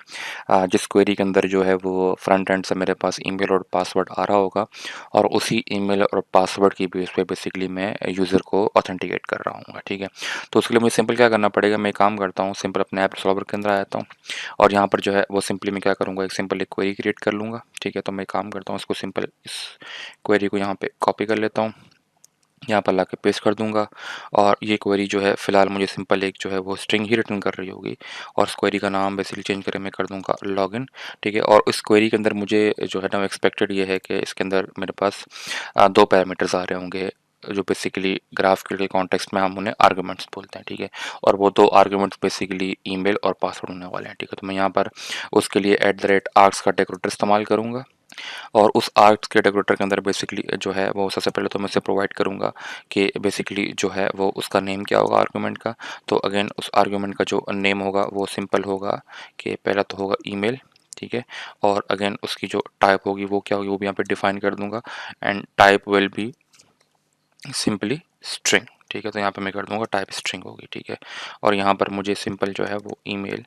जिस क्वेरी के अंदर जो है वो फ्रंट एंड से मेरे पास ईमेल और पासवर्ड आ रहा होगा, और उसी ईमेल और पासवर्ड की बेस पे बेसिकली मैं यूज़र को ऑथेंटिकेट कर रहा हूँ। ठीक है, तो उसके लिए मुझे सिंपल क्या करना पड़ेगा, मैं काम करता हूँ सिंपल अपने ऐप सॉल्वर के अंदर आ जाता हूँ, और यहाँ पर जो है वो सिंपली मैं क्या करूँगा, एक सिंपल एक क्वेरी क्रिएट कर लूँगा। ठीक है, तो मैं काम करता हूँ इसको सिंपल इस क्वेरी को यहाँ पे कॉपी कर लेता हूँ, यहाँ पर लाके पेस्ट कर दूंगा, और ये क्वेरी जो है फिलहाल मुझे सिंपल एक जो है वो स्ट्रिंग ही रिटर्न कर रही होगी, और उस क्वेरी का नाम बेसिकली चेंज करके मैं कर दूंगा लॉगिन। ठीक है, और इस क्वेरी के अंदर मुझे जो है ना एक्सपेक्टेड ये है कि इसके अंदर मेरे पास दो पैरामीटर्स आ रहे होंगे, जो बेसिकली ग्राफक्यूएल के कॉन्टेक्स्ट में हम उन्हें आर्गुमेंट्स बोलते हैं। ठीक है, और वो दो आर्गुमेंट्स बेसिकली ईमेल और पासवर्ड होने वाले हैं। ठीक है, तो मैं यहाँ पर उसके लिए @args का डेकोरेटर इस्तेमाल करूँगा। और उस आर्ग्स के डेकोरेटर के अंदर बेसिकली जो है वो सबसे पहले तो मैं उसे प्रोवाइड करूँगा कि बेसिकली जो है वो उसका नेम क्या होगा आर्गुमेंट का। तो अगेन उस आर्गुमेंट का जो नेम होगा वो सिंपल होगा कि पहला तो होगा ईमेल, ठीक है। और अगेन उसकी जो टाइप होगी वो क्या होगी वो भी यहाँ पे डिफाइन कर दूंगा। And type will be simply string, ठीक है। तो यहाँ पे मैं कर दूंगा टाइप स्ट्रिंग होगी, ठीक है। और यहाँ पर मुझे सिंपल जो है वो ईमेल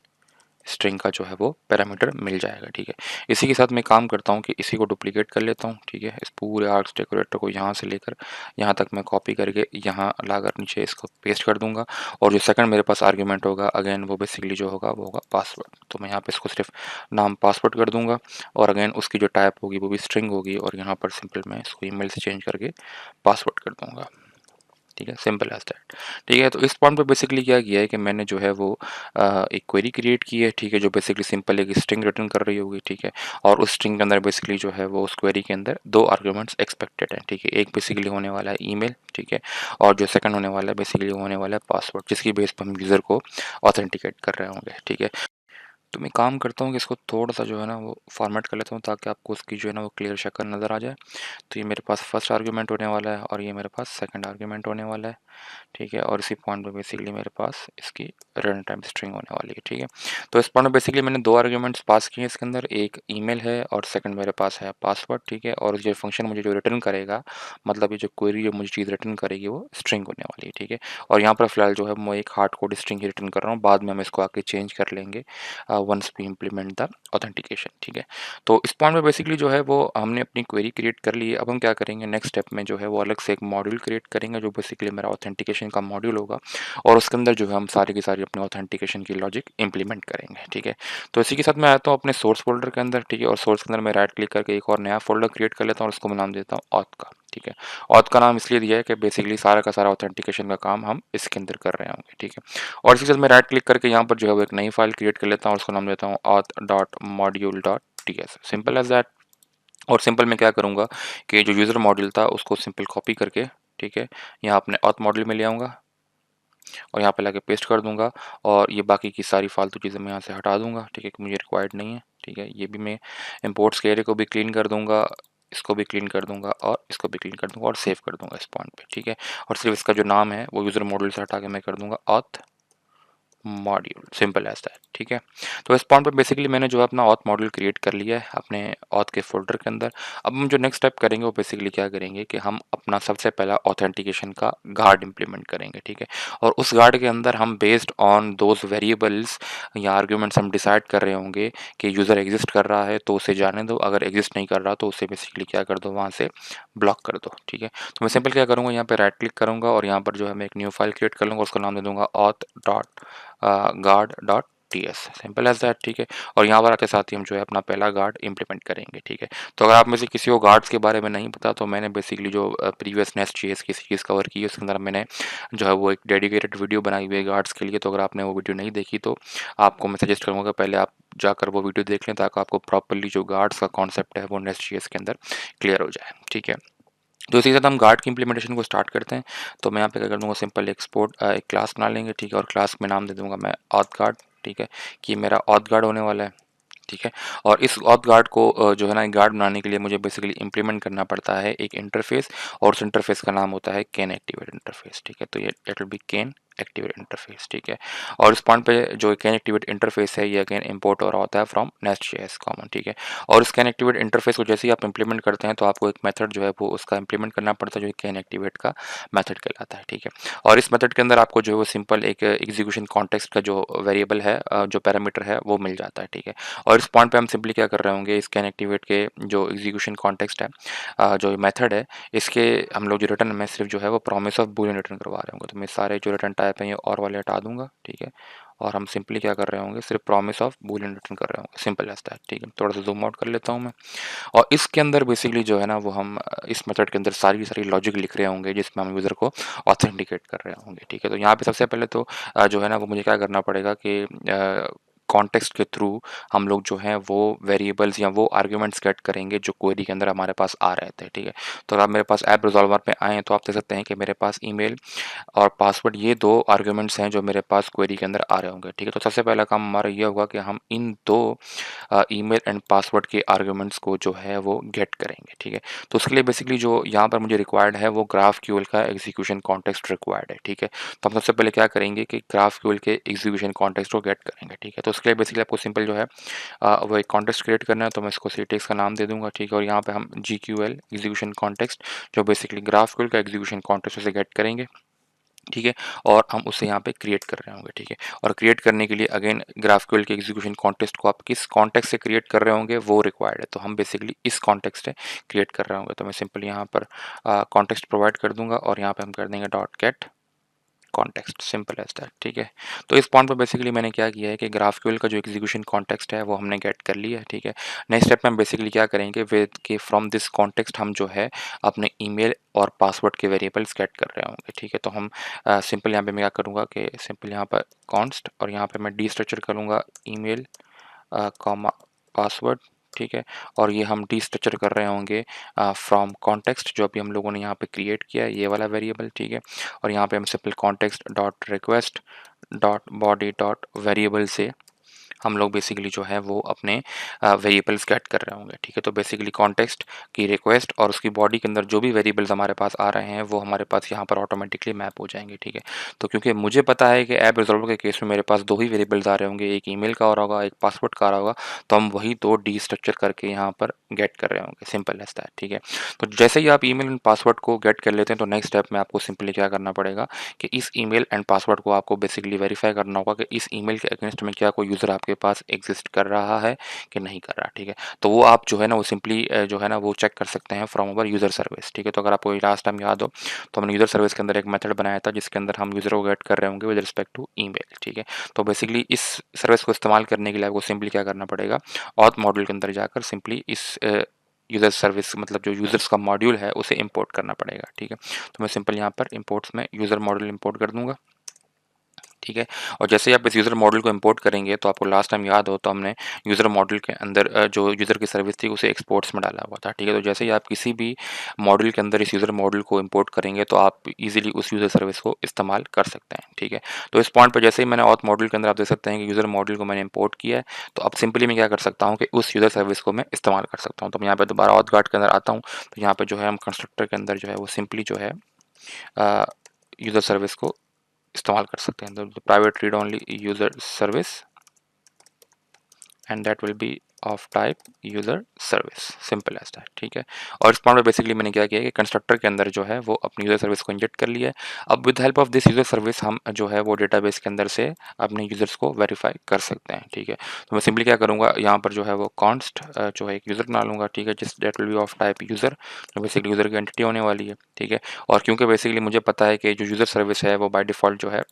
स्ट्रिंग का जो है वो पैरामीटर मिल जाएगा, ठीक है। इसी के साथ मैं काम करता हूँ कि इसी को डुप्लीकेट कर लेता हूँ, ठीक है। इस पूरे आर्क्स डेकोरेटर को यहाँ से लेकर यहाँ तक मैं कॉपी करके यहाँ लाकर नीचे इसको पेस्ट कर दूंगा। और जो सेकंड मेरे पास आर्ग्यूमेंट होगा अगेन वो बेसिकली जो होगा वो होगा पासवर्ड। तो मैं यहाँ पे इसको सिर्फ नाम पासवर्ड कर दूंगा। और अगेन उसकी जो टाइप होगी वो भी स्ट्रिंग होगी और यहाँ पर सिंपल मैं इसको ईमेल से चेंज करके पासवर्ड कर दूंगा, ठीक है। सिंपल एज दैट, ठीक है। तो इस पॉइंट पे बेसिकली क्या किया है कि मैंने जो है वो एक क्वेरी क्रिएट की है, ठीक है, जो बेसिकली सिंपल एक स्ट्रिंग रिटर्न कर रही होगी, ठीक है। और उस स्ट्रिंग के अंदर बेसिकली जो है वो उस क्वेरी के अंदर दो आर्ग्यूमेंट्स एक्सपेक्टेड हैं, ठीक है। एक बेसिकली होने वाला है ईमेल, ठीक है। और जो सेकंड होने वाला है बेसिकली होने वाला है पासवर्ड, जिसकी बेस पर हम यूज़र को ऑथेंटिकेट कर रहे होंगे, ठीक है। तो मैं काम करता हूँ कि इसको थोड़ा-सा जो है ना वो फॉर्मेट कर लेता हूँ ताकि आपको उसकी जो है ना वो क्लियर शक्ल नज़र आ जाए। तो ये मेरे पास फर्स्ट आर्गुमेंट होने वाला है और ये मेरे पास सेकंड आर्गुमेंट होने वाला है, ठीक है। और इसी पॉइंट पे बेसिकली मेरे पास इसकी रन टाइम स्ट्रिंग होने वाली है, ठीक है। तो इस पॉइंट में बेसिकली मैंने दो आर्गुमेंट्स पास किए हैं इसके अंदर, एक ईमेल है और सेकंड मेरे पास है पासवर्ड, ठीक है। और ये फंक्शन मुझे जो रिटर्न करेगा, मतलब ये जो क्वेरी जो मुझे चीज़ रिटर्न करेगी वो स्ट्रिंग होने वाली है, ठीक है। और यहाँ पर फिलहाल जो है मैं एक हार्ड कोड स्ट्रिंग ही रिटर्न कर रहा हूँ, बाद में हम इसको आके चेंज कर लेंगे once we implement the authentication, ठीक है। तो इस पॉइंट में बेसिकली जो है वो हमने अपनी क्वेरी क्रिएट कर ली है। अब हम क्या करेंगे नेक्स्ट स्टेप में जो है वो अलग से एक मॉड्यूल क्रिएट करेंगे जो बेसिकली मेरा ऑथेंटिकेशन का मॉड्यूल होगा। और उसके अंदर जो है हम सारी की सारी अपने ऑथेंटिकेशन की लॉजिक इंप्लीमेंट करेंगे, ठीक है। तो इसी के साथ मैं आता हूँ अपने सोर्स फोल्डर के अंदर, ठीक है। और सोर्स के अंदर मैं राइट क्लिक करके एक और नया फोल्डर क्रिएट कर लेता हूँ और उसको मैं नाम देता हूँ ऑथ का, ठीक है। ऑथ का नाम इसलिए दिया है कि बेसिकली सारा का सारा ऑथेंटिकेशन का काम हम इसके अंदर कर रहे होंगे, ठीक है। और इसी के साथ मैं राइट क्लिक करके यहाँ पर जो है वो एक नई फाइल क्रिएट कर लेता हूँ और उसको नाम देता हूँ auth dot module dot T S, simple as that. और सिंपल मैं क्या करूँगा कि जो यूज़र मॉड्यूल था उसको सिंपल कॉपी करके, ठीक है, यहाँ अपने ऑथ मॉड्यूल में ले आऊँगा और यहाँ पे लाके पेस्ट कर दूंगा। और ये बाकी की सारी फालतू चीज़ें मैं यहाँ से हटा दूंगा, ठीक है, कि मुझे रिक्वायर्ड नहीं है, ठीक है। ये भी मैं इंपोर्ट्स के एरिया को भी क्लीन कर दूंगा, इसको भी क्लीन कर दूंगा और इसको भी क्लीन कर दूंगा और सेव कर दूंगा इस पॉइंट पे, ठीक है। और सिर्फ इसका जो नाम है वो यूज़र मॉड्यूल से हटा के मैं कर दूंगा auth module, simple as that, ठीक है। तो इस पॉइंट पे बेसिकली मैंने जो है अपना ऑथ मॉड्यूल क्रिएट कर लिया है अपने ऑथ के फोल्डर के अंदर। अब हम जो नेक्स्ट स्टेप करेंगे वो बेसिकली क्या करेंगे कि हम अपना सबसे पहला ऑथेंटिकेशन का गार्ड इंप्लीमेंट करेंगे, ठीक है। और उस गार्ड के अंदर हम बेस्ड ऑन दोज वेरिएबल्स या आर्ग्यूमेंट्स हम डिसाइड कर रहे होंगे कि यूज़र एग्जिस्ट कर रहा है तो उसे जाने दो, अगर एग्जिस्ट नहीं कर रहा तो उसे बेसिकली क्या कर दो वहाँ से ब्लॉक कर दो, ठीक है। तो मैं सिंपल क्या करूँगा यहाँ पे राइट क्लिक करूँगा और यहाँ पर जो है मैं एक न्यू फाइल क्रिएट कर लूँगा, उसका नाम दे दूँगा auth dot guard dot T S, simple as that, ठीक है। और यहाँ पर आते साथ ही हम जो है अपना पहला गार्ड इंप्लीमेंट करेंगे, ठीक है। तो अगर आप में से किसी को गार्ड्स के बारे में नहीं पता तो मैंने बेसिकली जो प्रीवियस नेस्ट जेएस की सीरीज़ कवर की है उसके अंदर मैंने जो है वो एक डेडिकेटेड वीडियो बनाई हुई है गार्ड्स के लिए। तो अगर आपने वो वीडियो नहीं देखी तो आपको मैं सजेस्ट करूँगा पहले आप जाकर वो वीडियो देख लें ताकि आपको प्रॉपरली जो गार्ड्स का कॉन्सेप्ट है वो नेस्ट जेएस के अंदर क्लियर हो जाए, ठीक है। तो इसी के साथ हम गार्ड की इंप्लीमेंटेशन को स्टार्ट करते हैं। तो मैं यहाँ पे क्या कर दूँगा सिंपल एक्सपोर्ट एक क्लास बना लेंगे, ठीक है। और क्लास में नाम दे दूँगा मैं ऑथ गार्ड, ठीक है, कि मेरा ऑथ गार्ड होने वाला है, ठीक है। और इस ऑथ गार्ड को जो है ना गार्ड बनाने के लिए मुझे बेसिकली इंप्लीमेंट करना पड़ता है एक इंटरफेस और उस इंटरफेस का नाम होता है कैन एक्टिवेट इंटरफेस, ठीक है। तो ये it will B can activate interface, ठीक है। और इस पॉइंट पे जो कैन एक्टिवेट इंटरफेस है ये अगेन इंपोर्ट हो रहा होता है फ्रॉम नेस्ट.js कॉमन, ठीक है। और इस कैन एक्टिवेट इंटरफेस को जैसे ही आप इंप्लीमेंट करते हैं तो आपको एक मेथड जो है वो उसका इंप्लीमेंट करना पड़ता है जो कैन एक्टिवेट का मेथड कहलाता है, ठीक है। और इस मेथड के अंदर आपको जो है वो सिंपल एक एग्जीक्यूशन कॉन्टेक्स्ट का जो वेरिएबल है जो पैरामीटर है वो मिल जाता है, ठीक है। और इस पॉइंट पे हम सिंपली क्या कर रहे होंगे इस कैन एक्टिवेट के जो एग्जीक्यूशन कॉन्टेक्स्ट है जो मेथड है इसके हम लोग जो रिटर्न में सिर्फ जो है वो प्रॉमिस ऑफ बूलियन रिटर्न करवा रहे होंगे। तो मैं सारे जो रिटर्न टाइप हैं ये और वाले हटा दूंगा, ठीक है। और हम सिंपली क्या कर रहे होंगे सिर्फ प्रॉमिस ऑफ बूलियन रिटर्न कर रहे होंगे, सिंपल एज दैट, ठीक है। थोड़ा सा जूम आउट कर लेता हूँ मैं। और इसके अंदर बेसिकली जो है ना वो हम इस मेथड के अंदर सारी की सारी लॉजिक लिख रहे होंगे जिसमें हम यूज़र को ऑथेंटिकेट कर रहे होंगे, ठीक है। तो यहाँ पे सबसे पहले तो जो है ना वो मुझे क्या करना पड़ेगा कि कॉन्टेक्स्ट के थ्रू हम लोग जो है वो वेरिएबल्स या वो आर्ग्यूमेंट्स गेट करेंगे जो क्वेरी के अंदर हमारे पास आ रहे थे, ठीक है। तो अगर आप मेरे पास ऐप रिजॉल्वर पे आएँ तो आप देख सकते हैं कि मेरे पास ईमेल और पासवर्ड ये 2 आर्ग्यूमेंट्स हैं जो मेरे पास क्वेरी के अंदर आ रहे होंगे, ठीक है। तो सबसे पहला काम हमारा ये होगा कि हम इन 2 ईमेल एंड पासवर्ड के आर्ग्यूमेंट्स को जो है वो गेट करेंगे, ठीक है। तो उसके लिए बेसिकली जो यहाँ पर मुझे रिक्वायर्ड है वो ग्राफक्यूएल का एग्जीक्यूशन कॉन्टेक्स्ट रिक्वायर्ड है, ठीक है। तो हम सबसे पहले क्या करेंगे कि ग्राफक्यूएल के एग्जीक्यूशन कॉन्टेक्स्ट को गेट करेंगे, ठीक है। तो उसके लिए बेसिकली आपको सिंपल जो है वो एक कॉन्टेक्स्ट क्रिएट करना है, तो मैं इसको सीटेक्स का नाम दे दूंगा, ठीक है। और यहाँ पे हम GQL एग्जीक्यूशन कॉन्टेक्स्ट जो बेसिकली ग्राफक्यूएल का एग्जीक्यूशन कॉन्टेक्स्ट से गेट करेंगे, ठीक है। और हम उसे यहाँ पे क्रिएट कर रहे होंगे, ठीक है। और क्रिएट करने के लिए अगेन ग्राफक्यूएल के एग्जीक्यूशन कॉन्टेक्स्ट को आप किस कॉन्टेक्स्ट से क्रिएट कर रहे होंगे वो रिक्वायर्ड है, तो हम बेसिकली इस कॉन्टेक्स्ट से क्रिएट कर रहे होंगे। तो मैं सिंपली यहाँ पर कॉन्टेक्स्ट प्रोवाइड कर दूंगा और यहाँ पे हम कर देंगे dot get context, simple as that, ठीक है। तो इस पॉइंट पर बेसिकली मैंने क्या किया है कि ग्राफक्यूएल का जो एग्जीक्यूशन कॉन्टेक्स्ट है वो हमने गेट कर लिया है, ठीक है। नेक्स्ट स्टेप में हम बेसिकली क्या करेंगे विद कि फ्रॉम दिस कॉन्टेक्स्ट हम जो है अपने ईमेल और पासवर्ड के वेरिएबल्स गेट कर रहे होंगे, ठीक है। तो हम सिंपल यहाँ पे मैं क्या करूँगा कि सिंपल यहाँ पर कॉन्स्ट और यहाँ पे मैं डीस्ट्रक्चर करूँगा ईमेल कॉमा पासवर्ड, ठीक है। और ये हम डीस्ट्रक्चर कर रहे होंगे फ्रॉम कॉन्टेक्स्ट जो अभी हम लोगों ने यहाँ पे क्रिएट किया है ये वाला वेरिएबल, ठीक है। और यहाँ पे हम simple context dot request dot body dot variable से हम लोग बेसिकली जो है वो अपने वेरिएबल्स गेट कर रहे होंगे, ठीक है। तो बेसिकली कॉन्टेक्स्ट की रिक्वेस्ट और उसकी बॉडी के अंदर जो भी वेरिएबल्स हमारे पास आ रहे हैं वो हमारे पास यहाँ पर ऑटोमेटिकली मैप हो जाएंगे, ठीक है। तो क्योंकि मुझे पता है कि ऐप रिजॉल्वर के केस में मेरे पास 2 ही वेरिएबल्स आ रहे होंगे, एक ईमेल का आ रहा होगा, एक पासवर्ड का आ रहा होगा, तो हम वही 2 डीस्ट्रक्चर करके यहाँ पर गेट कर रहे होंगे, सिंपल एज दैट, ठीक है। तो जैसे ही आप ईमेल एंड पासवर्ड को गेट कर लेते हैं तो नेक्स्ट स्टेप में आपको सिंपली क्या करना पड़ेगा कि इस ईमेल एंड पासवर्ड को आपको बेसिकली वेरीफाई करना होगा कि इस ईमेल के अगेंस्ट में क्या कोई यूज़र आपके पास एग्जिस्ट कर रहा है कि नहीं कर रहा, ठीक है। तो वो आप जो है ना वो सिंपली जो है ना वो चेक कर सकते हैं फ्रॉम अवर यूज़र सर्विस, ठीक है। तो अगर आपको लास्ट टाइम याद हो तो हमने यूज़र सर्विस के अंदर एक मेथड बनाया था जिसके अंदर हम यूज़र को गेट कर रहे होंगे विद रिस्पेक्ट टू ईमेल, ठीक है। तो बेसिकली इस सर्विस को इस्तेमाल करने के लिए आपको सिंपली क्या करना पड़ेगा, ऑथ मॉड्यूल के अंदर जाकर सिंपली इस यूज़र सर्विस मतलब जो यूज़र्स का मॉड्यूल है उसे इंपोर्ट करना पड़ेगा, ठीक है। तो मैं सिंपल यहाँ पर इंपोर्ट्स में यूज़र मॉड्यूल इंपोर्ट कर दूंगा, ठीक है। और जैसे ही आप इस यूज़र मॉडल को इंपोर्ट करेंगे तो आपको लास्ट टाइम याद हो तो हमने यूज़र मॉडल के अंदर जो यूज़र की सर्विस थी उसे एक्सपोर्ट्स में डाला हुआ था, ठीक है। तो जैसे ही आप किसी भी मॉडल के अंदर इस यूज़र मॉडल को इंपोर्ट करेंगे तो आप इजीली उस यूज़र सर्विस को इस्तेमाल कर सकते हैं, ठीक है। तो इस पॉइंट पर जैसे ही मैंने ऑथ मॉडल के अंदर आप देख सकते हैं कि यूज़र मॉडल को मैंने इंपोर्ट किया है, तो अब सिंपली मैं क्या कर सकता हूँ कि उस यूज़र सर्विस को मैं इस्तेमाल कर सकता हूँ। तो मैं यहाँ पर दोबारा ऑथ गार्ड के अंदर आता हूँ, तो यहाँ पर जो है हम कंस्ट्रक्टर के अंदर जो है वो सिंपली जो है यूज़र सर्विस को इस्तेमाल कर सकते हैं। तो private read only user service and that will be of type user service, simple as that, ठीक है। और इस पॉइंट में बेसिकली मैंने क्या किया है कि कंस्ट्रक्टर के अंदर जो है वो अपनी यूज़र सर्विस को इंजेक्ट कर लिया है। अब with help of this user service हम जो है वो डेटाबेस के अंदर से अपने यूज़र्स को वेरीफाई कर सकते हैं, ठीक है। तो मैं सिंपली क्या करूँगा यहाँ पर जो है वो कॉन्स्ट जो है एक यूज़र बना लूँगा, ठीक है, जिस that will be of type user, जो बेसिकली यूज़र की एंटिटी होने वाली है, ठीक है। और क्योंकि बेसिकली मुझे पता है कि जो यूज़र सर्विस है वो बाय डिफ़ॉल्ट जो है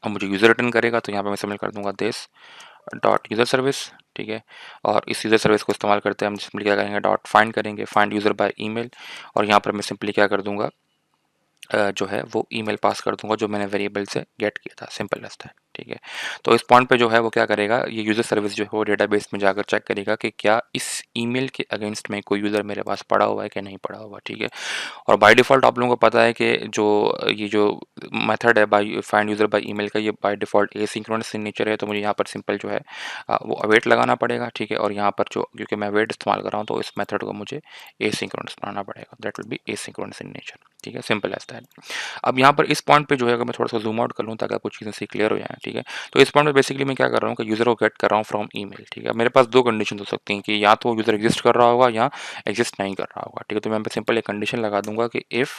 अब मुझे यूज़र रिटर्न करेगा, तो यहाँ पे मैं सिंपल कर दूंगा दिस डॉट यूज़र सर्विस, ठीक है। और इस यूज़र सर्विस को इस्तेमाल करते हैं हम सिंपली क्या करेंगे डॉट फाइंड करेंगे, फाइंड यूज़र बाय ईमेल, और यहाँ पर मैं सिंपली क्या कर दूंगा जो है वो ईमेल पास कर दूंगा जो मैंने वेरिएबल से गेट किया था, सिंपल एज दैट, ठीक है। तो इस पॉइंट पे जो है वो क्या करेगा, ये यूज़र सर्विस जो है वो डेटाबेस में जाकर चेक करेगा कि क्या इस ईमेल के अगेंस्ट में कोई यूज़र मेरे पास पड़ा हुआ है कि नहीं पड़ा हुआ, ठीक है। और बाय डिफ़ॉल्ट आप लोगों को पता है कि ये जो मेथड है bye find user by email का, ये by default asynchronous in nature है, तो मुझे यहाँ पर सिंपल जो है वो अवेट लगाना पड़ेगा, ठीक है। और यहाँ पर जो क्योंकि मैं अवेट इस्तेमाल कर रहा हूँ तो इस मेथड को मुझे एसिंक्रोनस बनाना पड़ेगा, that will B asynchronous in nature, ठीक है, सिंपल एज दैट। अब यहाँ पर इस पॉइंट पे जो है अगर मैं थोड़ा सा जूम आउट कर लूँ ताकि कुछ चीज़ें सी क्लियर हो जाएँ, ठीक है। तो इस पॉइंट पे बेसिकली मैं क्या कर रहा हूँ कि यूज़र को गेट कर रहा हूँ फ्रॉम ईमेल, ठीक है। मेरे पास 2 कंडीशन हो सकती हैं कि या तो वो यूज़र एग्जिस्ट कर रहा होगा या एग्जिस्ट नहीं कर रहा होगा, ठीक है। तो मैं यहाँ पे सिंपल एक कंडीशन लगा दूंगा कि इफ़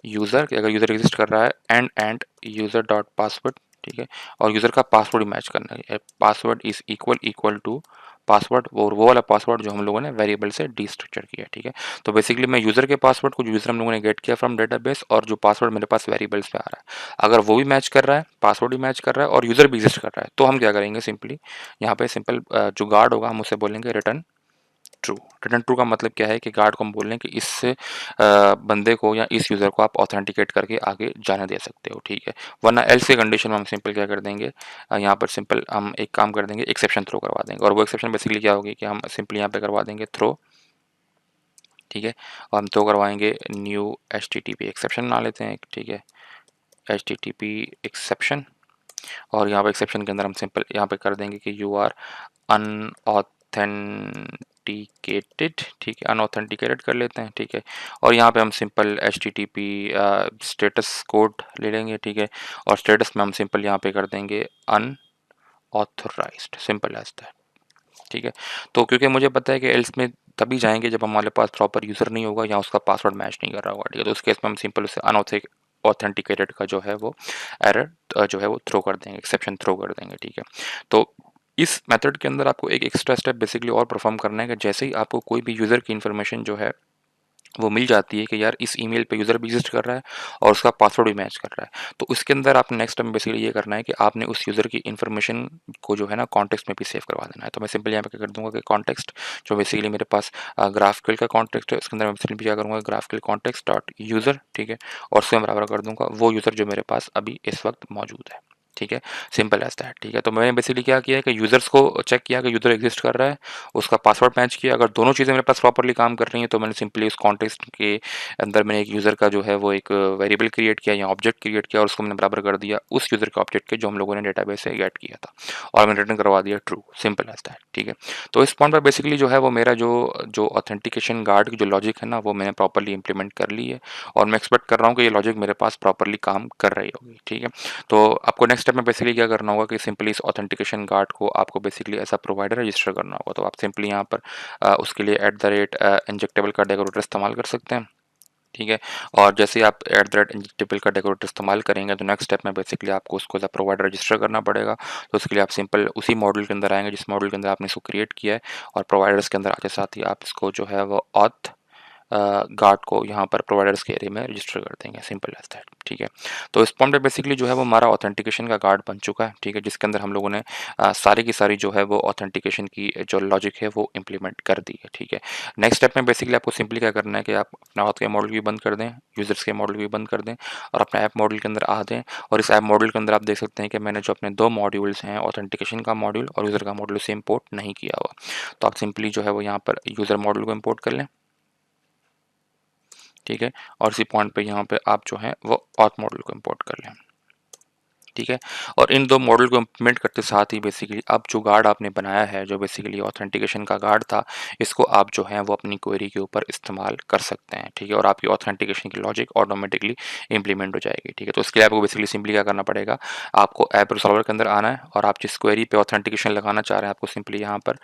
यूज़र, अगर यूज़र एग्जिस्ट कर रहा है एंड यूज़र डॉट पासवर्ड, ठीक है। और यूज़र का पासवर्ड ही मैच करना है, password is equal to password, और वो वाला पासवर्ड जो हम लोगों ने वेरिएबल से डीस्ट्रक्चर किया, ठीक है। तो बेसिकली मैं यूज़र के पासवर्ड को जो यूज़र हम लोगों ने गेट किया फ्रॉम डेटाबेस और जो पासवर्ड मेरे पास वेरिएबल्स पे आ रहा है, अगर वो भी मैच कर रहा है, पासवर्ड भी मैच कर रहा है और यूज़र भी एग्जिस्ट कर रहा है, तो हम क्या करेंगे सिंपली यहाँ पे सिंपल जो गार्ड होगा हम उसे बोलेंगे रिटर्न ट्रू। रिटर्न ट्रू का मतलब क्या है कि गार्ड को हम बोल रहे हैं कि इस बंदे को या इस यूज़र को आप ऑथेंटिकेट करके आगे जाने दे सकते हो, ठीक है। वरना एल्स की कंडीशन में हम सिंपल क्या कर देंगे, यहाँ पर सिंपल हम एक काम कर देंगे, एक्सेप्शन थ्रो करवा देंगे। और वो एक्सेप्शन बेसिकली क्या होगी कि हम सिंपली यहाँ पे करवा देंगे थ्रो, ठीक है। और हम थ्रो करवाएंगे न्यू HTTP एक्सेप्शन बना लेते हैं, ठीक है, HTTP एक्सेप्शन। और यहाँ पे एक्सेप्शन के अंदर हम सिंपल यहाँ पे कर देंगे कि यू आर अनऑथेंटिकेटेड, ठीक है, अनऑथेंटिकेटेड कर लेते हैं, ठीक है। और यहाँ पे हम सिंपल HTTP स्टेटस कोड ले लेंगे, ठीक है। और स्टेटस में हम सिंपल यहाँ पे कर देंगे अनऑथराइज्ड, सिंपल एज दैट, ठीक है। तो क्योंकि मुझे पता है कि एल्स में तभी जाएंगे जब हमारे पास प्रॉपर यूज़र नहीं होगा या उसका पासवर्ड मैच नहीं कर रहा होगा, ठीक है। तो उस केस में हम सिंपल उसे ऑथेंटिकेटेड का जो है वो एरर जो है वो थ्रो कर देंगे, एक्सेप्शन थ्रो कर देंगे, ठीक है। तो इस मेथड के अंदर आपको एक एक्स्ट्रा स्टेप बेसिकली और परफॉर्म करना है कि जैसे ही आपको कोई भी यूज़र की इन्फॉर्मेशन जो है वो मिल जाती है कि यार इस ईमेल पे यूज़र भी एग्जिस्ट कर रहा है और उसका पासवर्ड भी मैच कर रहा है, तो उसके अंदर आपने नेक्स्ट टाइम बेसिकली ये करना है कि आपने उस यूज़र की इन्फॉर्मेशन को जो है ना कॉन्टेक्स्ट में भी सेव करवा देना है। तो मैं सिंपली यहाँ पे क्या कर दूंगा कि कॉन्टेक्स्ट जो बेसिकली मेरे पास ग्राफक्यूएल का कॉन्टेक्स्ट है, इसके अंदर मैं सिंपली क्या करूँगा, ग्राफक्यूएल कॉन्टेक्स्ट डॉट यूज़र, ठीक है। और उससे मैं बराबर कर दूंगा वो यूज़र जो मेरे पास अभी इस वक्त मौजूद है, ठीक है, सिंपल एज दैट, ठीक है। तो मैंने बेसिकली क्या किया है कि यूज़र्स को चेक किया कि यूज़र एग्जिस्ट कर रहा है, उसका पासवर्ड मैच किया, अगर दोनों चीज़ें मेरे पास प्रॉपर्ली काम कर रही हैं तो मैंने सिंपली उस कॉन्टेक्स्ट के अंदर मैंने एक यूज़र का जो है वो एक वेरिएबल क्रिएट किया या ऑब्जेक्ट क्रिएट किया और उसको मैंने बराबर कर दिया उस यूज़र के ऑब्जेक्ट के जो हम लोगों ने डेटाबेस से गेट किया था, और मैंने रिटर्न करवा दिया ट्रू, सिंपल एज दैट, ठीक है। तो इस पॉइंट पर बेसिकली जो है वो मेरा जो जो ऑथेंटिकेशन गार्ड की जो लॉजिक है ना वो मैंने प्रॉपर्ली इंप्लीमेंट कर ली है, और मैं एक्सपेक्ट कर रहा हूँ कि ये लॉजिक मेरे पास प्रॉपर्ली काम कर रही होगी, ठीक है। तो आपको नेक्स्ट स्टेप में बेसिकली क्या करना होगा कि सिंपली इस ऑथेंटिकेशन गार्ड को आपको basically as a provider register करना होगा। तो आप सिंपली यहाँ पर उसके लिए @इंजेक्टेबल का डेकोरेटर इस्तेमाल कर सकते हैं, ठीक है। और जैसे ही आप @इंजेक्टेबल का डेकोरेटर इस्तेमाल करेंगे तो नेक्स्ट स्टेप में बेसिकली आपको उसको एज अ प्रोवाइडर रजिस्टर करना पड़ेगा। तो उसके लिए आप सिंपल उसी मॉडल के अंदर आएंगे जिस मॉडल के अंदर आपने इसको क्रिएट किया है, और प्रोवाइडर्स के अंदर आते साथ ही आप इसको जो है वो ऑथ गार्ड को यहाँ पर प्रोवाइडर्स के एरिया में रजिस्टर कर देंगे, सिंपल एज दैट, ठीक है। तो इस पॉइंट पे बेसिकली जो है वो हमारा ऑथेंटिकेशन का गार्ड बन चुका है, ठीक है, जिसके अंदर हम लोगों ने सारी की सारी जो है वो ऑथेंटिकेशन की जो लॉजिक है वो इम्प्लीमेंट कर दी है, ठीक है। नेक्स्ट स्टेप में बेसिकली आपको सिंपली क्या करना है कि आप अपना ऑथ के मॉडल भी बंद कर दें, यूजर्स के मॉडल भी बंद कर दें, और अपने ऐप मॉडल के अंदर आ दें। और इस ऐप मॉडल के अंदर आप देख सकते हैं कि मैंने जो अपने दो मॉड्यूल्स हैं, ऑथेंटिकेशन का मॉड्यूल और यूज़र का मॉड्यूल, से इम्पोर्ट नहीं किया हुआ। तो आप सिंपली जो है वो यहाँ पर यूज़र मॉडल को इम्पोर्ट कर लें, ठीक है। और इसी पॉइंट पे यहाँ पे आप जो है वो ऑथ मॉडल को इम्पोर्ट कर लें, ठीक है। और इन दो मॉडल को इम्प्लीमेंट करते साथ ही बेसिकली अब जो गार्ड आपने बनाया है जो बेसिकली ऑथेंटिकेशन का गार्ड था, इसको आप जो है वो अपनी क्वेरी के ऊपर इस्तेमाल कर सकते हैं, ठीक है। और आपकी ऑथेंटिकेशन की लॉजिक ऑटोमेटिकली इंप्लीमेंट हो जाएगी, ठीक है। तो उसके लिए आपको बेसिकली सिंपली क्या करना पड़ेगा, आपको ऐप रिजॉल्वर के अंदर आना है, और आप जिस क्वेरी पे ऑथेंटिकेशन लगाना चाह रहे हैं आपको सिंपली यहाँ पर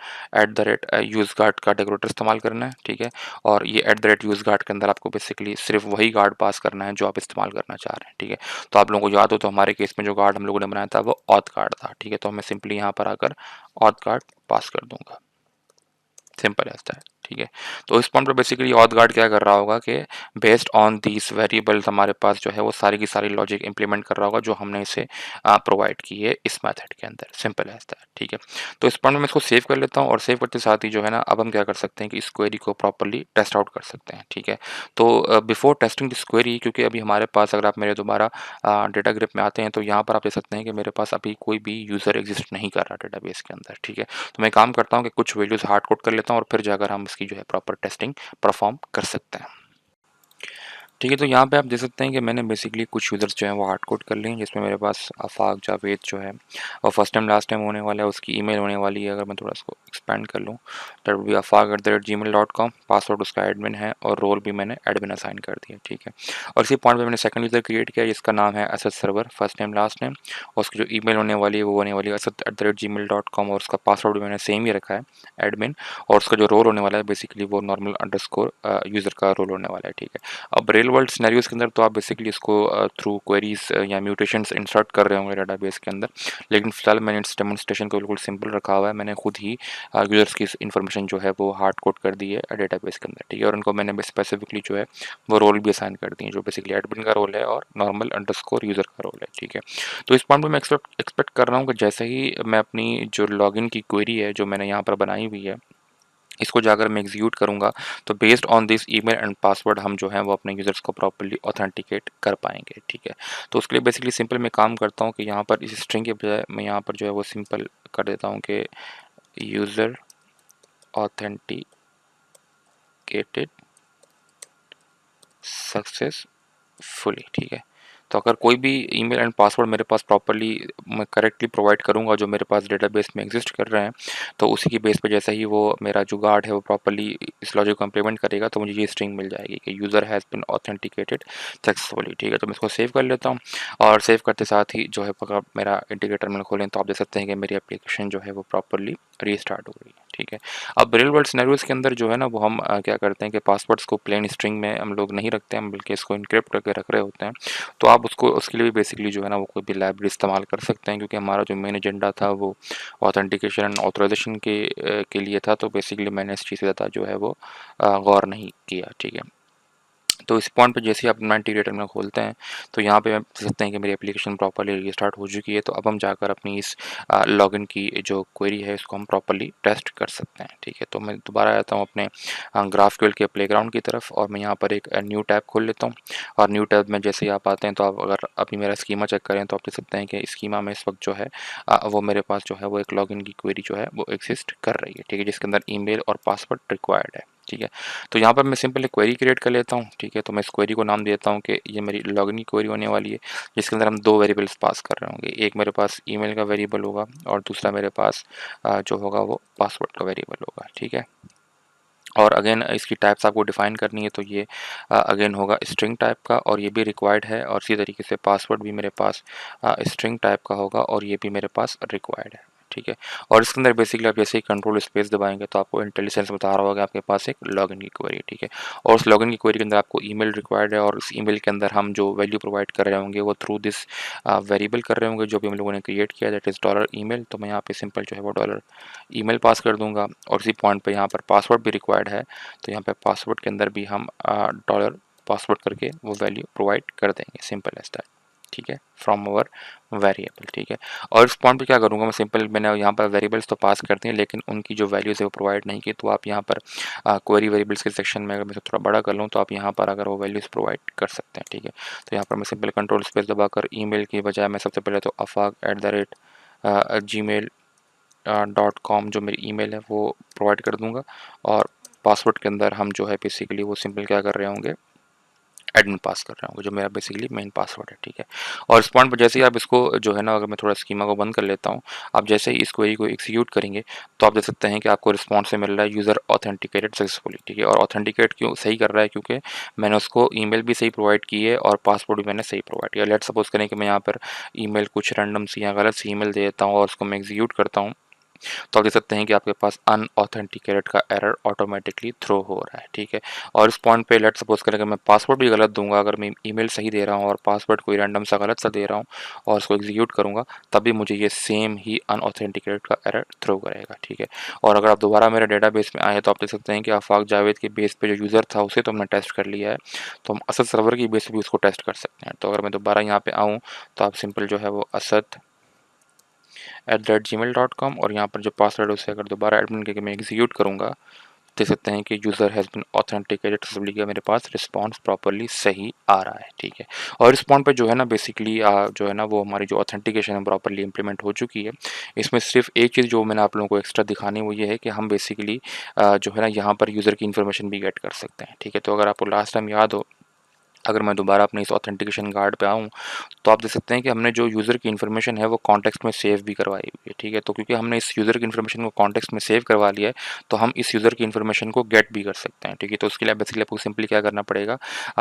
यूज़ गार्ड का डेकोरेटर इस्तेमाल करना है, ठीक है। और ये यूज़ गार्ड के अंदर आपको बेसिकली सिर्फ वही गार्ड पास करना है जो आप इस्तेमाल करना चाह रहे हैं, ठीक है। तो आप लोगों को याद हो तो हमारे केस में जो गार्ड हम लोगों ने बनाया था वो ऑथ गार्ड था, ठीक है। तो मैं सिंपली यहाँ पर आकर ऑथ गार्ड पास कर दूंगा, सिंपल एज दैट, ठीक है। तो इस पॉइंट पर बेसिकली ऑथ गार्ड क्या कर रहा होगा कि बेस्ड ऑन दीज वेरिएबल्स हमारे पास जो है वो सारी की सारी लॉजिक इंप्लीमेंट कर रहा होगा जो हमने इसे प्रोवाइड की है इस मेथड के अंदर, सिंपल एज दैट, ठीक है। तो इस पॉइंट में मैं इसको सेव कर लेता हूँ, और सेव करते साथ ही जो है ना अब हम क्या कर सकते हैं कि इस क्वेरी को प्रॉपरली टेस्ट आउट कर सकते हैं, ठीक है। तो बिफोर टेस्टिंग दिस क्वेरी, क्योंकि अभी हमारे पास अगर आप मेरे दोबारा डेटा ग्रिप में आते हैं तो यहाँ पर आप देख सकते हैं कि मेरे पास अभी कोई भी यूज़र एग्जिस्ट नहीं कर रहा डेटाबेस के अंदर, ठीक है। तो मैं काम करता हूँ कि कुछ वैल्यूज़ हार्ड कोड कर लेता हूँ और फिर जाकर हम इसकी जो है प्रॉपर टेस्टिंग परफॉर्म कर सकते हैं, ठीक है। तो यहाँ पे आप देख सकते हैं कि मैंने बेसिकली कुछ यूज़र्स जो हैं वो हार्ड कोड कर लिए हैं, जिसमें मेरे पास आफाक जावेद जो है और फर्स्ट टाइम लास्ट टाइम होने वाला है, उसकी ईमेल होने वाली है। अगर मैं थोड़ा इसको एक्सपेंड कर लूँ, that would be afaq@gmail.com, password उसका एडमिन है और रोल भी मैंने एडमिन असाइन कर दिया, ठीक है। और इसी पॉइंट पे मैंने सेकंड यूज़र क्रिएट किया जिसका नाम है Asad server, first name last name, और उसकी जो ईमेल होने वाली है वो होने वाली है asad@gmail.com, और उसका पासवर्ड भी मैंने सेम ही रखा है, एडमिन। और उसका जो रोल होने वाला है बेसिकली वो नॉर्मल अंडरस्कोर यूज़र का रोल होने वाला है, ठीक है। अब रियल वर्ल्ड सिनेरियोज़ के अंदर तो आप बेसिकली इसको थ्रू क्वेरीज या म्यूटेशंस इंसर्ट कर रहे होंगे डेटाबेस के अंदर, लेकिन फिलहाल मैंने इस डेमोन्स्ट्रेशन को बिल्कुल सिंपल रखा हुआ है। मैंने खुद ही यूज़र्स की इन्फॉर्मेशन जो है वो हार्ड कोड कर दी है डेटाबेस के अंदर, ठीक है। और उनको मैंने स्पेसिफिकली जो है वो रोल भी असाइन कर दिए जो बेसिकली एडमिन का रोल है और नॉर्मल अंडरस्कोर यूज़र का रोल है, ठीक है। तो इस पॉइंट पर मैं एक्सपेक्ट कर रहा हूँ कि जैसे ही मैं अपनी जो लॉगिन की क्वेरी है जो मैंने यहाँ पर बनाई हुई है इसको जाकर मैं एग्जीक्यूट करूँगा तो based on this email and password हम जो है वो अपने यूज़र्स को प्रॉपर्ली ऑथेंटिकेट कर पाएंगे, ठीक है। तो उसके लिए बेसिकली सिंपल मैं काम करता हूँ कि यहाँ पर इस स्ट्रिंग के बजाय मैं यहाँ पर जो है वो सिंपल कर देता हूँ कि यूज़र ऑथेंटिकेटेड सक्सेसफुली, ठीक है। तो अगर कोई भी ईमेल एंड पासवर्ड मेरे पास प्रॉपर्ली मैं करेक्टली प्रोवाइड करूँगा जो मेरे पास डेटाबेस में एग्जिस्ट कर रहे हैं, तो उसी की बेस पे जैसे ही वो मेरा जो गार्ड है वो प्रॉपर्ली इस लॉजिक को इम्प्लीमेंट करेगा तो मुझे ये स्ट्रिंग मिल जाएगी कि user has been authenticated successfully, ठीक है। तो मैं इसको सेव कर लेता हूँ और सेव करते साथ ही जो है अगर मेरा इंटीग्रेटर में खोलें तो आप देख सकते हैं कि मेरी एप्लीकेशन जो है वो प्रॉपर्ली रीस्टार्ट हो रही है, ठीक है। अब रियल वर्ल्ड सिनेरियोज़ के अंदर जो है ना वो हम क्या करते हैं कि पासवर्ड्स को प्लेन स्ट्रिंग में हम लोग नहीं रखते हैं, बल्कि इसको इनक्रिप्ट करके रख रहे होते हैं। तो आप उसको उसके लिए भी बेसिकली जो है ना वो कोई भी लाइब्रेरी इस्तेमाल कर सकते हैं, क्योंकि हमारा जो मेन एजेंडा था वो ऑथेंटिकेशन एंड ऑथराइजेशन के लिए था। तो बेसिकली मैंने इस चीज़ से ज़्यादा जो है वो गौर नहीं किया, ठीक है। तो इस पॉइंट पे जैसे ही आप अपना इंटीग्रेटर में खोलते हैं तो यहाँ पे आप देख सकते हैं कि मेरी एप्लीकेशन प्रॉपर्ली रीस्टार्ट हो चुकी है। तो अब हम जाकर अपनी इस लॉगिन की जो क्वेरी है इसको हम प्रॉपर्ली टेस्ट कर सकते हैं, ठीक है। तो मैं दोबारा आता हूँ अपने ग्राफक्यूएल के प्लेग्राउंड की तरफ और मैं यहाँ पर एक न्यू टैब खोल लेता हूँ। और न्यू टैब में जैसे ही आप आते हैं तो आप अगर अभी मेरा स्कीमा चेक करें तो आप देख सकते हैं कि स्कीमा में इस वक्त जो है वो मेरे पास जो है वो एक लॉगिन की क्वेरी जो है वो एग्जिस्ट कर रही है, ठीक है, जिसके अंदर ईमेल और पासवर्ड रिक्वायर्ड है, ठीक है। तो यहाँ पर मैं सिंपल एक क्वेरी क्रिएट कर लेता हूँ, ठीक है। तो मैं इस क्वेरी को नाम देता हूँ कि ये मेरी लॉगिन की क्वेरी होने वाली है, जिसके अंदर हम दो वेरिएबल्स पास कर रहे होंगे। एक मेरे पास ईमेल का वेरिएबल होगा और दूसरा मेरे पास जो होगा वो पासवर्ड का वेरिएबल होगा, ठीक है। और अगेन इसकी टाइप्स आपको डिफाइन करनी है, तो ये अगेन होगा स्ट्रिंग टाइप का और ये भी रिक्वायर्ड है। और इसी तरीके से पासवर्ड भी मेरे पास स्ट्रिंग टाइप का होगा और ये भी मेरे पास रिक्वायर्ड है, ठीक है। और इसके अंदर बेसिकली आप जैसे ही कंट्रोल स्पेस दबाएंगे तो आपको इंटेलिजेंस बता रहा होगा आपके पास एक लॉगिन की क्वेरी, ठीक है। और उस लॉगिन की क्वेरी के अंदर आपको ईमेल रिक्वायर्ड है और उस ईमेल के अंदर हम जो वैल्यू प्रोवाइड कर रहे होंगे वो थ्रू दिस वेरिएबल कर रहे होंगे जो भी हम लोगों ने क्रिएट किया, दैट इज़ डॉलर ईमेल। तो मैं यहाँ पे सिंपल जो है वो डॉलर ईमेल पास कर दूंगा और इसी पॉइंट पे यहाँ पर पासवर्ड भी रिक्वायर्ड है, तो यहाँ पे पासवर्ड के अंदर भी हम डॉलर पासवर्ड करके वो वैल्यू प्रोवाइड कर देंगे, सिंपल एज दैट, ठीक है, फ्रॉम अवर वेरिएबल, ठीक है। और इस पॉइंट पे क्या करूँगा मैं, सिंपल मैंने यहाँ पर वेरिएबल्स तो पास कर दिए लेकिन उनकी जो वैल्यूज़ है वो प्रोवाइड नहीं की। तो आप यहाँ पर क्वेरी वेरिएबल्स के सेक्शन में अगर मैं थोड़ा बड़ा कर लूँ तो आप यहाँ पर अगर वो वैल्यूज़ प्रोवाइड कर सकते हैं, ठीक है। तो यहाँ पर मैं सिंपल कंट्रोल स्पेस दबाकर ईमेल की बजाय मैं सबसे पहले तो afaq@gmail.com जो मेरी ईमेल है वो प्रोवाइड कर दूंगा। और पासवर्ड के अंदर हम जो है बेसिकली वो सिंपल क्या कर रहे होंगे, एडमिन पास कर रहे होंगे जो मेरा बेसिकली मेन पासवर्ड है, ठीक है। और इस पॉइंट पर जैसे ही आप इसको जो है ना, अगर मैं थोड़ा स्कीमा को बंद कर लेता हूँ, आप जैसे ही इस क्वेरी को एग्जीक्यूट करेंगे तो आप देख सकते हैं कि आपको रिस्पॉन्स से मिल रहा है यूज़र ऑथेंटिकेटेड सक्सेसफुली, ठीक है। और ऑथेंटिकेट क्यों सही कर रहा है, क्योंकि मैंने उसको ईमेल भी सही प्रोवाइड की है और पासवर्ड भी मैंने सही प्रोवाइड किया। लेट सपोज करें कि मैं यहाँ पर ईमेल कुछ रैंडम सी या गलत सी ईमेल दे देता हूँ और उसको मैं एग्जीक्यूट करता हूँ, तो आप देख सकते हैं कि आपके पास अनऑथेंटिकेटेड का एरर ऑटोमेटिकली थ्रो हो रहा है, ठीक है। और इस पॉइंट पे लेट सपोज करें कि मैं पासवर्ड भी गलत दूंगा, अगर मैं ईमेल सही दे रहा हूँ और पासवर्ड कोई रैंडम सा गलत सा दे रहा हूँ और उसको एग्जीक्यूट करूँगा तभी मुझे ये सेम ही अनऑथेंटिकेटेड का एरर थ्रो करेगा, ठीक है। और अगर आप दोबारा मेरे डेटाबेस में आए तो आप देख सकते हैं कि आफाक जावेद के बेस पे जो यूज़र था उसे तो हमने टेस्ट कर लिया है, तो हम असद सर्वर की बेस पे भी उसको टेस्ट कर सकते हैं। तो अगर मैं दोबारा यहाँ पे आऊँ तो आप सिंपल जो है वो asad@gmail.com और यहाँ पर जो पासवर्ड है उसे अगर दोबारा एडमिन करके मैं एग्जीक्यूट करूँगा, देख सकते हैं कि user has been authenticated successfully का मेरे पास रिस्पॉन्स प्रॉपर्ली सही आ रहा है, ठीक है। और इस पॉइंट पे जो है ना बेसिकली जो है ना वो हमारी जो ऑथेंटिकेशन है प्रॉपर्ली इंप्लीमेंट हो चुकी है। इसमें सिर्फ एक चीज़ जो मैंने आप लोगों को एक्स्ट्रा दिखानी है वो ये है कि हम बेसिकली जो है ना यहाँ पर यूज़र की इन्फॉर्मेशन भी गेट कर सकते हैं, ठीक है। तो अगर आपको लास्ट टाइम याद हो, अगर मैं दोबारा अपने इस ऑथेंटिकेशन गार्ड पे आऊँ तो आप देख सकते हैं कि हमने जो यूज़र की इन्फॉर्मेशन है वो कॉन्टेक्स्ट में सेव भी करवाई हुई है, ठीक है। तो क्योंकि हमने इस यूज़र की इन्फॉर्मेशन को कॉन्टेक्स्ट में सेव करवा लिया है तो हम इस यूज़र की इन्फॉर्मेशन को गेट भी कर सकते हैं, ठीक है। तो उसके लिए बेसिकली आपको सिंपली क्या करना पड़ेगा,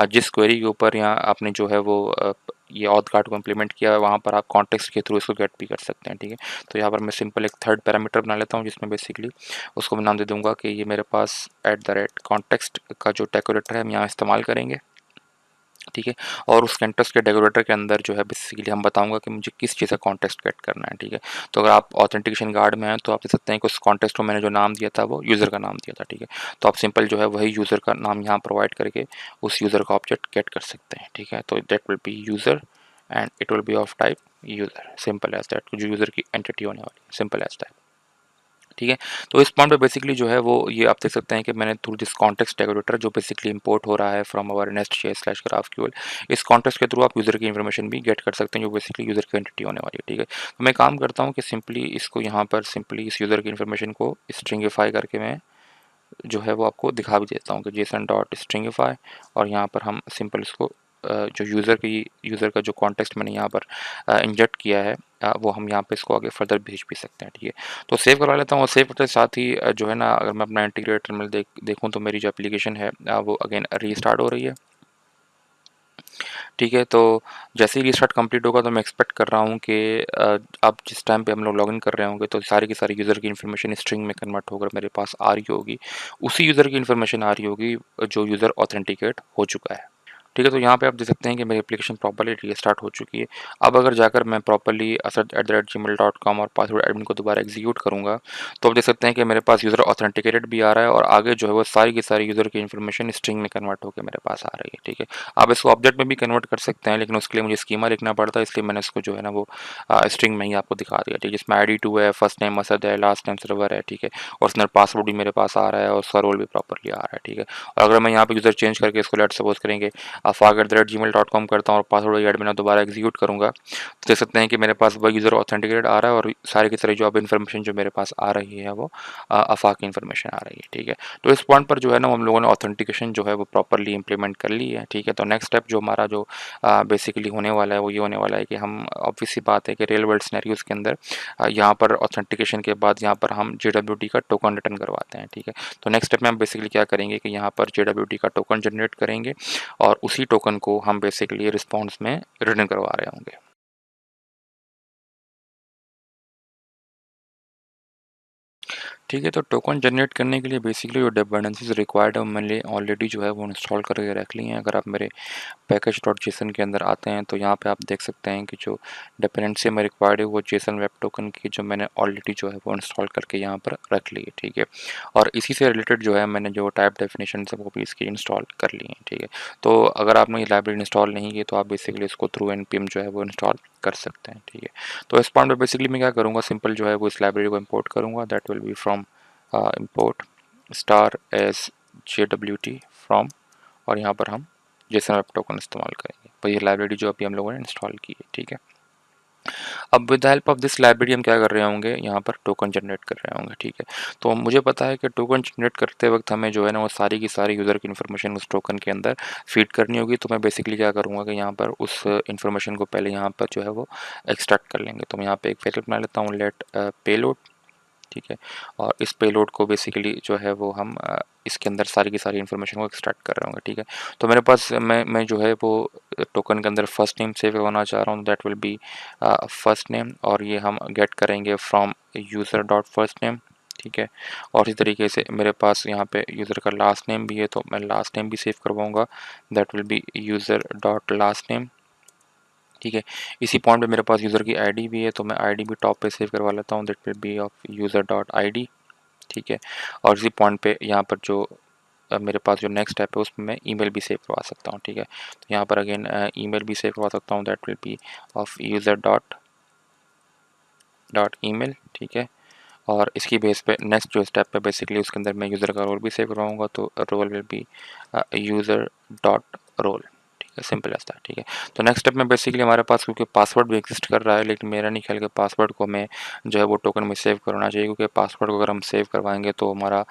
जिस क्वेरी के ऊपर यहाँ आपने जो है वो ये ऑथ गार्ड को इम्प्लीमेंट किया है वहाँ पर आप कॉन्टेक्स्ट के थ्रू इसको गेट भी कर सकते हैं, ठीक है। तो यहाँ पर मैं सिंपल एक थर्ड पैरामीटर बना लेता हूँ जिसमें बेसिकली उसको मैं नाम दे दूँगा कि ये मेरे पास @कॉन्टेक्स्ट का जो डेकोरेटर है हम यहाँ इस्तेमाल करेंगे, ठीक है। और उस कॉन्टेक्स्ट के डेकोरेटर के अंदर जो है बेसिकली हम बताऊंगा कि मुझे किस चीज़ का कॉन्टेक्स्ट गेट करना है, ठीक है। तो अगर आप ऑथेंटिकेशन गार्ड में हैं तो आप देख सकते हैं कि उस कॉन्टेक्स्ट को मैंने जो नाम दिया था वो यूज़र का नाम दिया था, ठीक है। तो आप सिंपल जो है वही यूज़र का नाम यहाँ प्रोवाइड करके उस यूज़र का ऑब्जेक्ट गेट कर सकते हैं, ठीक है। तो that will be user and it will be of type user, simple as that, जो यूज़र की एंटिटी होने वाली है, सिंपल एज दैट। ठीक है। तो इस पॉइंट पे बेसिकली जो है वो ये आप देख सकते हैं कि मैंने थ्रू दिस कॉन्टेक्स्ट डेकोरेटर जो बेसिकली इंपोर्ट हो रहा है फ्रॉम अवर nest.js/graphql, इस कॉन्टेक्स्ट के थ्रू आप यूज़र की इन्फॉर्मेशन भी गेट कर सकते हैं जो बेसिकली यूज़र की एंटिटी होने वाली है। ठीक है। तो मैं काम करता हूँ कि सिंपली इसको यहाँ पर सिंपली इस यूज़र की इन्फॉर्मेशन को स्ट्रिंगिफाई करके मैं जो है वो आपको दिखा भी देता हूँ कि json.stringify, और यहाँ पर हम सिंपल इसको जो यूज़र का जो कॉन्टेक्स्ट मैंने यहाँ पर इंजेक्ट किया है वो हम यहाँ पे इसको आगे फर्दर भेज भी सकते हैं। ठीक है। तो सेव करवा लेता हूँ, और सेव करते साथ ही जो है ना, अगर मैं अपना इंटीग्रेटेड टर्मिनल देखूँ तो मेरी जो एप्लीकेशन है वो अगेन रीस्टार्ट हो रही है। ठीक है। तो जैसे ही रीस्टार्ट कंप्लीट होगा तो मैं एक्सपेक्ट कर रहा हूँ कि अब जिस टाइम पे हम लोग लॉगिन कर रहे होंगे तो सारी की सारी यूज़र की इन्फॉर्मेशन स्ट्रिंग में कन्वर्ट होकर मेरे पास आ रही होगी। उसी यूज़र की इन्फॉर्मेशन आ रही होगी जो यूज़र ऑथेंटिकेट हो चुका है। ठीक है। तो यहाँ पे आप देख सकते हैं कि मेरी एप्लीकेशन प्रॉपर्ली रीस्टार्ट हो चुकी है। अब अगर जाकर मैं प्रॉपर्ली asad@gmail.com और पासवर्ड एडमिन को दोबारा एग्जीक्यूट करूँगा तो आप देख सकते हैं कि मेरे पास यूज़र ऑथेंटिकेटेड भी आ रहा है, और आगे जो है वो सारी की सारी यूज़र की इन्फॉर्मेशन स्ट्रिंग में कन्वर्ट होकर मेरे पास आ रही है। ठीक है। आप इसको ऑब्जेक्ट में भी कन्वर्ट कर सकते हैं, लेकिन उसके लिए मुझे स्कीमा लिखना पड़ता है, इसलिए मैंने इसको जो है ना वो स्ट्रिंग में ही आपको दिखा दिया। ठीक है। इसमें ID2 है, फर्स्ट नेम असद है, लास्ट नेम सर्वर है। ठीक है। और उसमें पासवर्ड भी मेरे पास आ रहा है और उसका रोल भी प्रॉपरली आ रहा है। ठीक है। और अगर मैं यहाँ पे यूज़र चेंज करके इसको लेट सपोज करेंगे afaq@gmail.com करता हूँ और पासवर्ड वही एडमिन दोबारा एग्जीक्यूट करूँगा तो देख सकते हैं कि मेरे पास वही यूज़र ऑथेंटिकेटेड आ रहा है, और सारी की सारी जो अब इन्फॉर्मेशन जो मेरे पास आ रही है वो आफाक की इन्फॉर्मेशन आ रही है। ठीक है। तो इस पॉइंट पर जो है ना हम लोगों ने ऑथेंटिकेशन जो है वो प्रॉपरली इंप्लीमेंट कर ली है। ठीक है। तो नेक्स्ट स्टेप जो हमारा जो बेसिकली होने वाला है वो ये होने वाला है कि हम ऑब्वियस सी बात है कि रियल वर्ल्ड सिनेरियोज के अंदर यहाँ पर ऑथेंटिकेशन के बाद यहाँ पर हम JWT का टोकन रिटर्न करवाते हैं। ठीक है। तो नेक्स्ट स्टेप में हम बेसिकली क्या करेंगे कि यहाँ पर JWT का टोकन जनरेट करेंगे और उसी टोकन को हम बेसिकली रिस्पॉन्स में रिटर्न करवा रहे होंगे। ठीक है। तो टोकन जनरेट करने के लिए बेसिकली जो डिपेंडेंसीज रिक्वायर्ड है मैंने ऑलरेडी जो है वो इंस्टॉल करके रख ली हैं। अगर आप मेरे पैकेज.जेसन के अंदर आते हैं तो यहाँ पे आप देख सकते हैं कि जो डिपेंडेंसी में रिक्वायर्ड है वो जेसन वेब टोकन की जो मैंने ऑलरेडी जो है वो इंस्टॉल करके यहाँ पर रख ली है। ठीक है। और इसी से रिलेटेड जो है मैंने जो टाइप डेफिनेशन है वो भी इसकी इंस्टॉल कर ली है। ठीक है। तो अगर आपने ये लाइब्रेरी इंस्टॉल नहीं की तो आप बेसिकली इसको थ्रू npm जो है वो इंस्टॉल कर सकते हैं। ठीक है। तो इस पॉइंट पर बेसिकली मैं क्या करूँगा, सिंपल जो है वो इस लाइब्रेरी को इम्पोर्ट करूँगा, that will B from import star S JWT from, और यहाँ पर हम जेसन वेब टोकन इस्तेमाल करेंगे। तो ये लाइब्रेरी जो अभी हम लोगों ने इंस्टॉल की है। ठीक है। अब with the help of this library हम क्या कर रहे होंगे, यहाँ पर टोकन जनरेट कर रहे होंगे। ठीक है। तो मुझे पता है कि टोकन जनरेट करते वक्त हमें जो है ना वो सारी की सारी यूज़र की इन्फॉर्मेशन उस टोकन के अंदर फीड करनी होगी। तो मैं बेसिकली क्या करूँगा कि यहाँ पर उस इन्फॉर्मेशन को पहले यहाँ पर जो है वो एक्सट्रैक्ट कर लेंगे। तो मैं यहाँ पे एक वेरिएबल बना लेता हूँ, लेट पेलोड। ठीक है। और इस पेलोड को बेसिकली जो है वो हम इसके अंदर सारी की सारी इन्फॉर्मेशन को एक्सट्रैक्ट कर रहे होंगे। ठीक है। तो मेरे पास मैं जो है वो टोकन के अंदर फर्स्ट नेम सेव करवाना चाह रहा हूँ, that will B first name, और ये हम गेट करेंगे from user dot first name. ठीक है। और इसी तरीके से मेरे पास यहाँ पे यूज़र का लास्ट नेम भी है तो मैं लास्ट नेम भी सेव करवाऊँगा, that will be user dot last name. ठीक है। इसी पॉइंट पे मेरे पास यूज़र की आईडी भी है तो मैं आईडी भी टॉप पे सेव करवा लेता हूँ, that will be of user dot ID। ठीक है। और इसी पॉइंट पे यहाँ पर जो मेरे पास जो नेक्स्ट स्टेप है उसमें मैं ईमेल भी सेव करवा सकता हूँ। ठीक है। तो यहाँ पर अगेन ईमेल भी सेव करवा सकता हूँ, that will be of user dot email. ठीक है। और इसकी बेस पे नेक्स्ट जो स्टेप है बेसिकली उसके अंदर मैं यूज़र का रोल भी सेव करवाऊँगा, तो role will be user dot role. ठीक है। सिंपल ऐसा। ठीक है। तो नेक्स्ट स्टेप में बेसिकली हमारे पास क्योंकि पासवर्ड भी एग्जिस्ट कर रहा है, लेकिन मेरा नहीं ख्याल कि पासवर्ड को हमें जो है वो टोकन में सेव करना चाहिए, क्योंकि पासवर्ड को अगर हम सेव करवाएंगे तो हमारा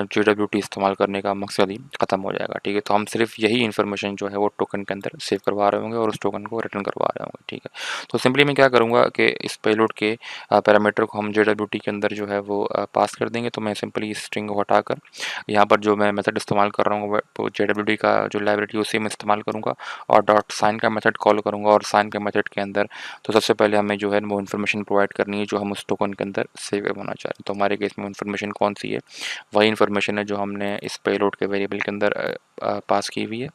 JWT इस्तेमाल करने का मकसद ही ख़त्म हो जाएगा। ठीक है। तो हम सिर्फ यही इन्फॉर्मेशन जो है वो टोकन के अंदर सेव करवा रहे होंगे और उस टोकन को रिटर्न करवा रहे होंगे। ठीक है। तो सिंपली मैं क्या करूँगा कि इस पेलोड के पैरामीटर को हम JWT के अंदर जो है वो पास कर देंगे। तो मैं सिंपली इस स्ट्रिंग को हटाकर यहाँ पर जो मैं मेथड इस्तेमाल कर रहा हूँ वो JWT का जो लाइब्रेरी उसी में इस्तेमाल करूँगा, और डॉट साइन का मेथड कॉल करूँगा, और साइन के मेथड के अंदर तो सबसे पहले हमें जो है वो इन्फॉर्मेशन प्रोवाइड करनी है जो हम उस टोकन के अंदर सेव करवाना चाह रहे हैं। तो हमारे केस में इन्फॉर्मेशन कौन सी है, वही इन्फॉर्मेशन है जो हमने इस पेलोड के वेरिएबल के अंदर पास की हुई है।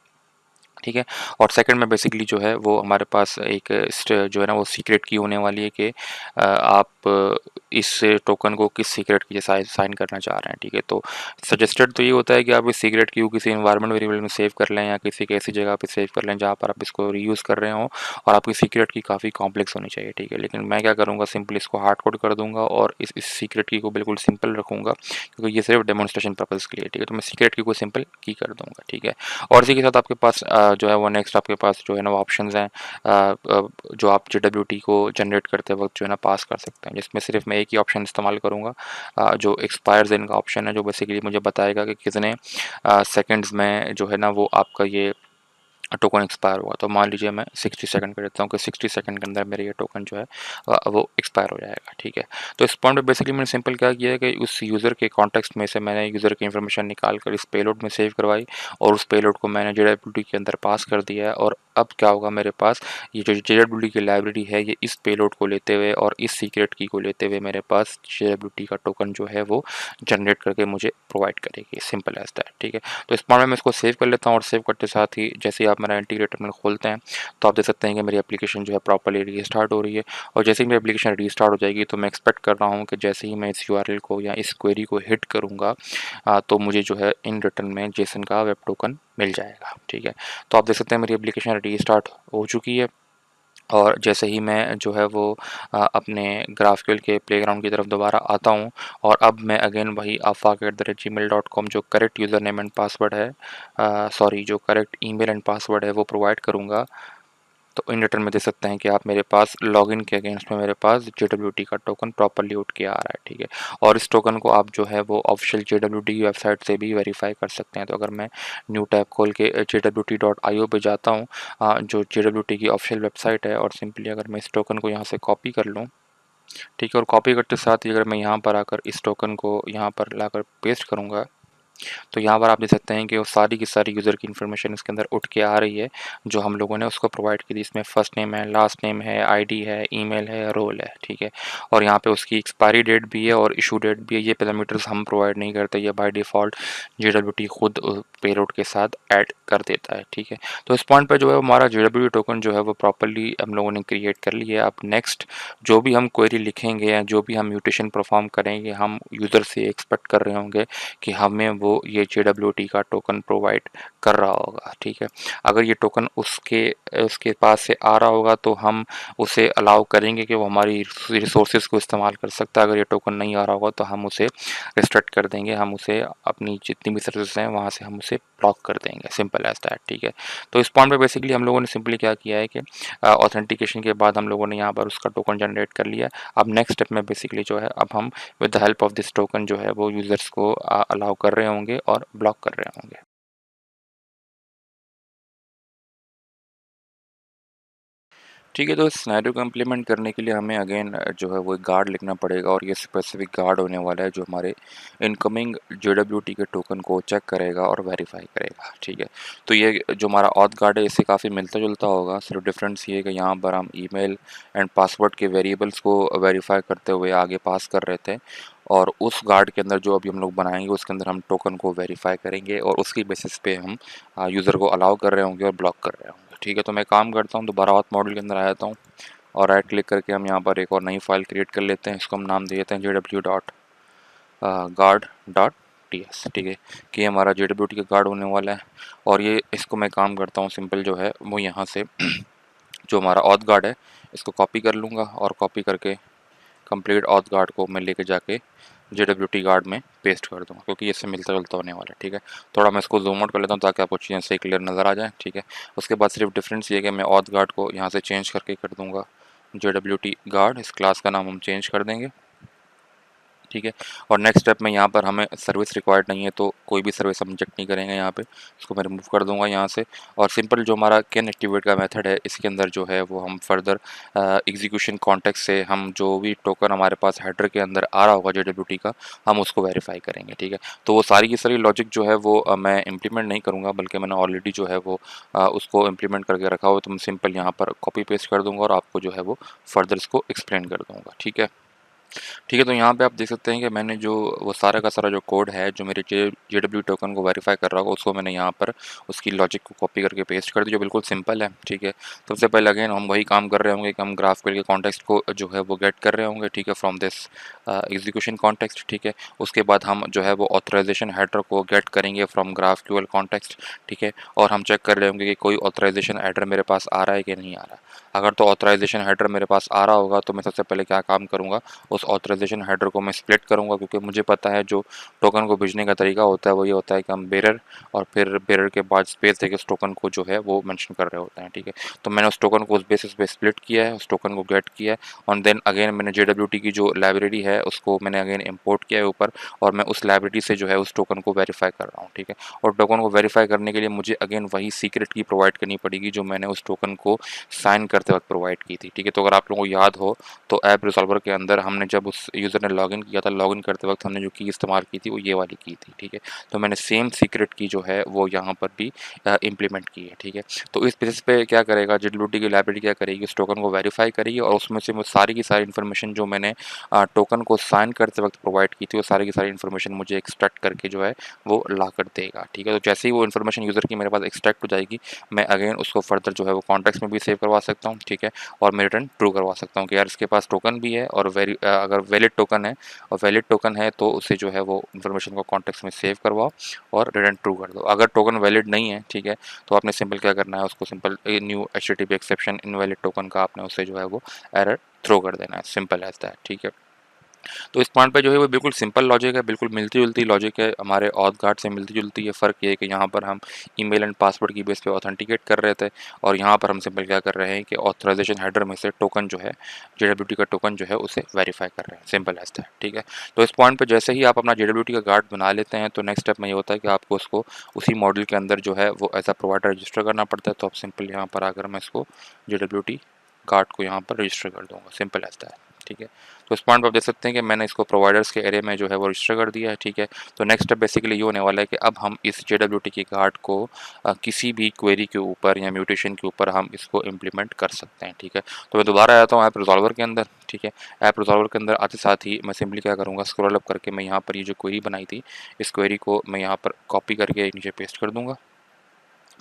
ठीक है। और सेकंड में बेसिकली जो है वो हमारे पास एक जो है ना वो सीक्रेट की होने वाली है कि आप इस टोकन को किस सीक्रेट की साइन करना चाह रहे हैं, ठीक है। तो सजेस्टेड तो ये होता है कि आप इस सीक्रेट की किसी एनवायरनमेंट वेरिएबल में सेव कर लें या किसी ऐसी जगह पे सेव कर लें जहाँ पर आप इसको रीयूज़ कर रहे हो और आपकी सीक्रेट की काफ़ी कॉम्प्लेक्स होनी चाहिए, ठीक है। लेकिन मैं क्या करूँगा, सिंपली इसको हार्ड कोड कर दूँगा और इस सीक्रेट की को बिल्कुल सिंपल रखूँगा, क्योंकि ये सिर्फ डेमोन्स्ट्रेशन पर्पज़ के लिए, ठीक है। तो मैं सीक्रेट की को सिंपल की कर दूँगा, ठीक है। और इसी के साथ आपके पास जो है वो नेक्स्ट आपके पास जो है ना वो ऑप्शंस हैं जो आप JWT को जनरेट करते वक्त जो है ना पास कर सकते हैं, जिसमें सिर्फ मैं एक ही ऑप्शन इस्तेमाल करूँगा जो एक्सपायर्स इन का ऑप्शन है, जो बेसिकली मुझे बताएगा कि कितने सेकंड्स में जो है ना वो आपका ये टोकन एक्सपायर हुआ। तो मान लीजिए मैं 60 सेकंड कर देता हूँ कि 60 सेकंड के अंदर मेरा ये टोकन जो है वो एक्सपायर हो जाएगा, ठीक है। तो इस पॉइंट पे बेसिकली मैंने सिंपल क्या किया है कि उस यूज़र के कॉन्टेक्स्ट में से मैंने यूज़र की इन्फॉर्मेशन निकाल कर इस पेलोड में सेव करवाई और उस पेलोड को मैंने JWT के अंदर पास कर दिया है। और अब क्या होगा, मेरे पास ये जो JWT की लाइब्रेरी है ये इस पेलोड को लेते हुए और इस सीक्रेट की को लेते हुए मेरे पास JWT का टोकन जो है वो जनरेट करके मुझे प्रोवाइड करेगी। सिंपल एज दैट, ठीक है। तो इस पॉइंट में मैं इसको सेव कर लेता हूँ और सेव करते साथ ही जैसे ही आप मेरा इंटीग्रेटर टर्मिनल खोलते हैं तो आप देख सकते हैं कि मेरी एप्लीकेशन जो है प्रॉपर्ली रीस्टार्ट हो रही है। और जैसे ही मेरी एप्लीकेशन रीस्टार्ट हो जाएगी तो मैं एक्सपेक्ट कर रहा हूँ कि जैसे ही मैं इस URL को या इस क्वेरी को हिट करूँगा तो मुझे जो है इन रिटर्न में जेसन का वेब टोकन मिल जाएगा, ठीक है। तो आप देख सकते हैं मेरी एप्लीकेशन रीस्टार्ट हो चुकी है और जैसे ही मैं जो है वो अपने ग्राफक्यूएल के प्लेग्राउंड की तरफ दोबारा आता हूँ और अब मैं अगेन वही afaq@gmail.com जो correct user name and password है सॉरी जो करेक्ट ईमेल एंड पासवर्ड है वो प्रोवाइड करूँगा। तो इन रिटर्न में देख सकते हैं कि आप मेरे पास लॉगिन के अगेंस्ट में मेरे पास JWT का टोकन प्रॉपर्ली उठ के आ रहा है, ठीक है। और इस टोकन को आप जो है वो ऑफिशियल JWT की वेबसाइट से भी वेरीफाई कर सकते हैं। तो अगर मैं न्यू टैब खोल के jwt.io पे जाता हूँ जो JWT की ऑफिशियल वेबसाइट है और सिंपली अगर मैं इस टोकन को यहाँ से कॉपी कर लूँ, ठीक है, और कॉपी करते साथ ही अगर मैं यहाँ पर आकर इस टोकन को यहाँ पर लाकर पेस्ट करूँगा तो यहाँ पर आप देख सकते हैं कि वो सारी की सारी यूज़र की इन्फॉर्मेशन इसके अंदर उठ के आ रही है जो हम लोगों ने उसको प्रोवाइड की थी। इसमें फर्स्ट नेम है, लास्ट नेम है, आईडी है, ईमेल है, रोल है, ठीक है। और यहाँ पे उसकी एक्सपायरी डेट भी है और इशू डेट भी है। ये पैरामीटर्स हम प्रोवाइड नहीं करते, ये बाय डिफ़ॉल्ट JWT खुद पेलोड के साथ ऐड कर देता है, ठीक है। तो इस पॉइंट पे जो है हमारा JWT टोकन जो है वो प्रॉपर्ली हम लोगों ने क्रिएट कर लिया है। अब नेक्स्ट जो भी हम क्वेरी लिखेंगे या जो भी हम म्यूटेशन परफॉर्म करेंगे हम यूज़र से एक्सपेक्ट कर रहे होंगे कि हमें वो ये JWT का टोकन प्रोवाइड कर रहा होगा, ठीक है। अगर ये टोकन उसके उसके पास से आ रहा होगा तो हम उसे अलाउ करेंगे कि वो हमारी रिसोर्सेज को इस्तेमाल कर सकता है। अगर ये टोकन नहीं आ रहा होगा तो हम उसे रिस्ट्रिक्ट कर देंगे, हम उसे अपनी जितनी भी सर्विसेज हैं वहाँ से हम उसे ब्लॉक कर देंगे, सिंपल एज दैट, ठीक है। तो इस पॉइंट पे बेसिकली हम लोगों ने सिंपली क्या किया है कि ऑथेंटिकेशन के बाद हम लोगों ने यहाँ पर उसका टोकन जनरेट कर लिया। अब नेक्स्ट स्टेप में बेसिकली जो है अब हम with the help of this token जो है वो यूज़र्स को अलाउ कर रहे होंगे और ब्लॉक कर रहे होंगे। ठीक है, तो इस सिनेरियो को इम्प्लीमेंट करने के लिए हमें अगेन जो है वो एक गार्ड लिखना पड़ेगा और ये स्पेसिफिक गार्ड होने वाला है जो हमारे इनकमिंग JWT के टोकन को चेक करेगा और वेरीफाई करेगा, ठीक है। तो ये जो हमारा ऑथ गार्ड है इससे काफ़ी मिलता-जुलता होगा, सिर्फ डिफरेंस ये है कि यहाँ पर हम ईमेल एंड पासवर्ड के वेरिएबल्स को वेरीफाई करते हुए आगे पास कर रहे थे और उस गार्ड के अंदर जो अभी हम लोग बनाएंगे उसके अंदर हम टोकन को वेरीफाई करेंगे और उसकी बेसिस पे हम यूज़र को अलाउ कर रहे होंगे और ब्लॉक कर रहे होंगे, ठीक है। तो मैं काम करता हूँ, दोबारा ऑथ मॉडल के अंदर आ जाता हूँ और राइट क्लिक करके हम यहाँ पर एक और नई फाइल क्रिएट कर लेते हैं। इसको हम नाम दे देते हैं jw.guard.ts, ठीक है, कि ये हमारा JWT का गार्ड होने वाला है। और ये इसको मैं काम करता हूँ सिंपल जो है वो यहाँ से जो हमारा ऑथ गार्ड है इसको कॉपी कर लूँगा और कॉपी करके कंप्लीट ऑथ गार्ड को मैं लेके जाके JWT गार्ड में पेस्ट कर दूँगा क्योंकि इससे मिलता जुलता होने वाला है, ठीक है। थोड़ा मैं इसको जूम आउट कर लेता हूँ ताकि आपको चीज़ें सही क्लियर नज़र आ जाए, ठीक है। उसके बाद सिर्फ डिफरेंस ये है कि मैं ऑथ गार्ड को यहाँ से चेंज करके कर दूँगा JWT गार्ड, इस क्लास का नाम हम चेंज कर देंगे, ठीक है। और नेक्स्ट स्टेप में यहाँ पर हमें सर्विस रिक्वायर्ड नहीं है तो कोई भी सर्विस हम इंजेक्ट नहीं करेंगे यहाँ पे, इसको मैं रिमूव कर दूंगा यहाँ से। और सिंपल जो हमारा कैन एक्टिवेट का मेथड है इसके अंदर जो है वो हम फर्दर एग्जीक्यूशन कॉन्टेक्स्ट से हम जो भी टोकन हमारे पास हेडर के अंदर आ रहा होगा JWT का हम उसको वेरीफाई करेंगे, ठीक है। तो वो सारी की सारी लॉजिक जो है वो मैं इम्प्लीमेंट नहीं करूँगा बल्कि मैंने ऑलरेडी जो है वो उसको इम्प्लीमेंट करके रखा हुआ, तो मैं सिंपल यहाँ पर कॉपी पेस्ट कर दूँगा और आपको जो है वो फर्दर इसको एक्सप्लेन कर दूँगा, ठीक है। ठीक है, तो यहाँ पे आप देख सकते हैं कि मैंने जो वो सारा का सारा जो कोड है, जो मेरे जेडब्ल्यू टोकन को वेरीफाई कर रहा होगा, उसको मैंने यहाँ पर उसकी लॉजिक को कॉपी करके पेस्ट कर दिया, जो बिल्कुल सिंपल है। ठीक है, सबसे पहले अगेन हम वही काम कर रहे होंगे कि हम ग्राफक्यूएल के कॉन्टेक्स्ट को जो है वो गेट कर रहे होंगे। ठीक है, फ्रॉम दिस एग्जीक्यूशन कॉन्टेक्स्ट। ठीक है, उसके बाद हम जो है वो ऑथराइजेशन हेडर को गेट करेंगे फ्रॉम ग्राफक्यूएल कॉन्टेक्स्ट। ठीक है, और हम चेक कर रहे होंगे कि कोई ऑथराइजेशन हेडर मेरे पास आ रहा है कि नहीं आ रहा। अगर तो ऑथराइजेशन हेडर मेरे पास आ रहा होगा तो मैं सबसे पहले क्या काम करूँगा, उस ऑथराइजेशन हेडर को मैं स्प्लिट करूँगा, क्योंकि मुझे पता है जो टोकन को भेजने का तरीका होता है वो ये होता है कि हम बेरर और फिर बेरर के बाद स्पेस देके उस टोकन को जो है वो मेंशन कर रहे होते हैं। ठीक है, तो मैंने उस टोकन को उस बेसिस पे स्प्लिट किया है, उस टोकन को गेट किया है, और देन अगेन मैंने JWT की जो लाइब्रेरी है उसको मैंने अगेन इंपोर्ट किया है ऊपर, और मैं उस लाइब्रेरी से जो है उस टोकन को वेरीफाई कर रहा हूँ। ठीक है, और टोकन को वेरीफाई करने के लिए मुझे अगेन वही सीक्रेट की प्रोवाइड करनी पड़ेगी जो मैंने उस टोकन को साइन करते वक्त प्रोवाइड की थी। ठीक है, तो अगर आप लोगों को याद हो तो ऐप रिजॉल्वर के अंदर हमने जब उस यूज़र ने लॉगिन किया था, लॉगिन करते वक्त हमने जो की इस्तेमाल की थी वो ये वाली की थी। ठीक है, तो मैंने सेम सीक्रेट की जो है वो यहाँ पर भी इम्प्लीमेंट की है। ठीक है, तो इस बेसिस पे क्या करेगा, JWT की लाइब्रेरी क्या करेगी, उस टोकन को वेरीफाई करेगी और उसमें से वो सारी की सारी इन्फॉर्मेशन जो मैंने टोकन को साइन करते वक्त प्रोवाइड की थी, वो सारी की सारी इन्फॉर्मेशन मुझे एक्सट्रैक्ट करके जो है वो ला कर देगा। ठीक है, तो जैसे ही वो इन्फॉर्मेशन यूज़र की मेरे पास एक्सट्रैक्ट हो जाएगी, मैं अगेन उसको फर्दर जो है वो कॉन्टेक्स्ट में भी सेव करवा सकता हूँ। ठीक है, और मैं रिटर्न ट्रू करवा सकता हूँ कि यार इसके पास टोकन भी है, और अगर वैलिड टोकन है, और वैलिड टोकन है तो उसे जो है वो इन्फॉर्मेशन को कॉन्टेक्स्ट में सेव करवाओ और रिटर्न ट्रू कर दो। अगर टोकन वैलिड नहीं है, ठीक है, तो आपने सिंपल क्या करना है, उसको simple new HTTP exception invalid token का आपने उसे जो है वो एरर थ्रो कर देना है, सिंपल एज दैट। ठीक है, तो इस पॉइंट पे जो है वो बिल्कुल सिंपल लॉजिक है, बिल्कुल मिलती-जुलती लॉजिक है, हमारे ऑथ गार्ड से मिलती-जुलती है। फ़र्क ये है कि यहाँ पर हम ईमेल एंड पासवर्ड की बेस पे ऑथेंटिकेट कर रहे थे, और यहाँ पर हम सिंपल क्या कर रहे हैं कि ऑथराइजेशन हेडर में से टोकन जो है, JWT का टोकन जो है उसे वेरीफाई कर रहे हैं, सिंपल एज़ दैट। ठीक है, तो इस पॉइंट पे जैसे ही आप अपना JWT का गार्ड बना लेते हैं तो नेक्स्ट स्टेप में ये होता है कि आपको उसको उसी मॉडल के अंदर जो है वो एज़ अ प्रोवाइडर रजिस्टर करना पड़ता है। तो आप सिंपल यहाँ पर आकर मैं इसको JWT गार्ड को यहाँ पर रजिस्टर कर दूँगा, सिंपल एज़ दैट। ठीक है, तो इस पॉइंट पर आप देख सकते हैं कि मैंने इसको प्रोवाइडर्स के एरिया में जो है वो रजिस्टर कर दिया है। ठीक है, तो नेक्स्ट स्टेप बेसिकली ये होने वाला है कि अब हम इस JWT की गार्ड को किसी भी क्वेरी के ऊपर या म्यूटेशन के ऊपर हम इसको इम्प्लीमेंट कर सकते हैं। ठीक है, तो मैं दोबारा आता हूँ ऐप रिजॉल्वर के अंदर। ठीक है, ऐप रिजॉल्वर के अंदर आते साथ ही मैं सिंपली क्या करूँगा, स्क्रॉल अप करके मैं यहाँ पर ये जो क्वेरी बनाई थी, इस क्वेरी को मैं यहाँ पर कॉपी करके नीचे पेस्ट कर दूँगा।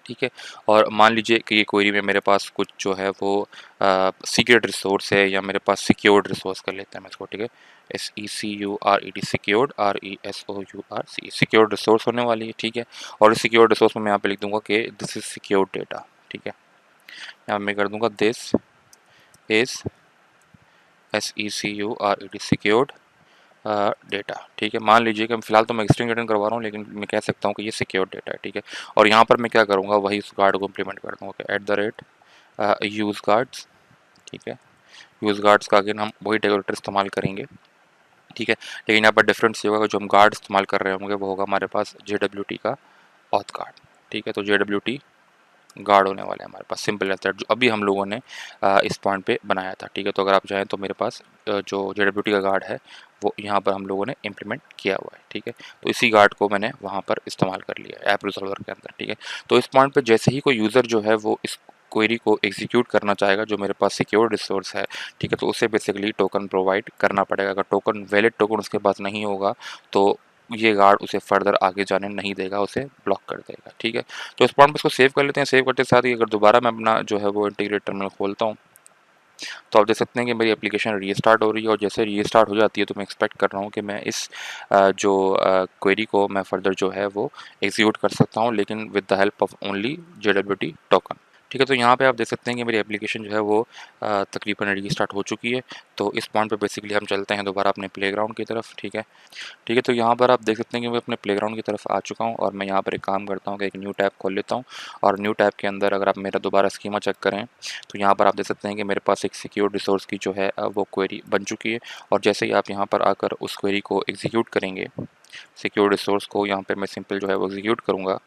ठीक है, और मान लीजिए कि ये क्वेरी में मेरे पास कुछ जो है वो सीक्रेट रिसोर्स है, या मेरे पास सिक्योर्ड रिसोर्स कर लेते हैं मैं इसको। ठीक है, SECURED, secured, RESOURC, secured resource होने वाली है। ठीक है, और इस सिक्योर्ड रिसोर्स में मैं यहाँ पे लिख दूंगा कि दिस इज सिक्योर्ड डेटा। ठीक है, यहाँ मैं कर दूंगा this is SECURED, secured data. ठीक है, मान लीजिए कि फिलहाल तो मैं स्ट्रिंग रिटर्न करवा रहा हूँ, लेकिन मैं कह सकता हूँ कि ये सिक्योर डेटा है। ठीक है, और यहाँ पर मैं क्या करूँगा, वही उस गार्ड को इम्प्लीमेंट कर दूँगा कि @ यूज़ गार्ड्स। ठीक है, यूज़ गार्ड्स का अगेन हम वही डेकोरेटर इस्तेमाल करेंगे। ठीक है, लेकिन यहाँ पर डिफरेंस ये होगा कि जो हम गार्ड इस्तेमाल कर रहे होंगे वो होगा हमारे पास JWT का ऑथ गार्ड। ठीक है, तो JWT गार्ड होने वाले हैं हमारे पास, सिंपल एज दैट, जो अभी हम लोगों ने इस पॉइंट पे बनाया था। ठीक है, तो अगर आप चाहें तो मेरे पास जो JWT का गार्ड है वो यहाँ पर हम लोगों ने इम्प्लीमेंट किया हुआ है। ठीक है, तो इसी गार्ड को मैंने वहाँ पर इस्तेमाल कर लिया है ऐप रिजॉल्वर के अंदर। ठीक है, तो इस पॉइंट पे जैसे ही कोई यूज़र जो है वो इस क्वेरी को एग्जीक्यूट करना चाहेगा, जो मेरे पास सिक्योर रिसोर्स है, ठीक है, तो उसे बेसिकली टोकन प्रोवाइड करना पड़ेगा। अगर टोकन वैलिड टोकन उसके पास नहीं होगा तो ये गार्ड उसे फर्दर आगे जाने नहीं देगा, उसे ब्लॉक कर देगा। ठीक है, तो इस पॉइंट पे इसको सेव कर लेते हैं। सेव करते साथ ही अगर दोबारा मैं अपना जो है वो इंटीग्रेट टर्मिनल खोलता हूँ, तो आप देख सकते हैं कि मेरी एप्लीकेशन रीस्टार्ट हो रही है, और जैसे रीस्टार्ट हो जाती है तो मैं एक्सपेक्ट कर रहा हूँ कि मैं इस जो क्वेरी को मैं फर्दर जो है वो एग्जीक्यूट कर सकता हूँ, लेकिन with the help of only JWT token. ठीक है, तो यहाँ पे आप देख सकते हैं कि मेरी एप्लीकेशन जो है वो तकरीबन रीस्टार्ट हो चुकी है। तो इस पॉइंट पे बेसिकली हम चलते हैं दोबारा अपने प्लेग्राउंड की तरफ। ठीक है, ठीक है, तो यहाँ पर आप देख सकते हैं कि मैं अपने प्लेग्राउंड की तरफ आ चुका हूँ, और मैं यहाँ पर एक काम करता हूँ कि एक न्यू टैब खोल लेता हूँ, और न्यू टैब के अंदर अगर आप मेरा दोबारा स्कीमा चेक करें तो यहाँ पर आप देख सकते हैं कि मेरे पास एक सिक्योर रिसोर्स की जो है वो क्वेरी बन चुकी है। और जैसे ही आप यहाँ पर आकर उस क्वेरी को एग्जीक्यूट करेंगे, सिक्योर रिसोर्स को यहाँ पर मैं सिंपल जो है वो एग्जीक्यूट करूँगा,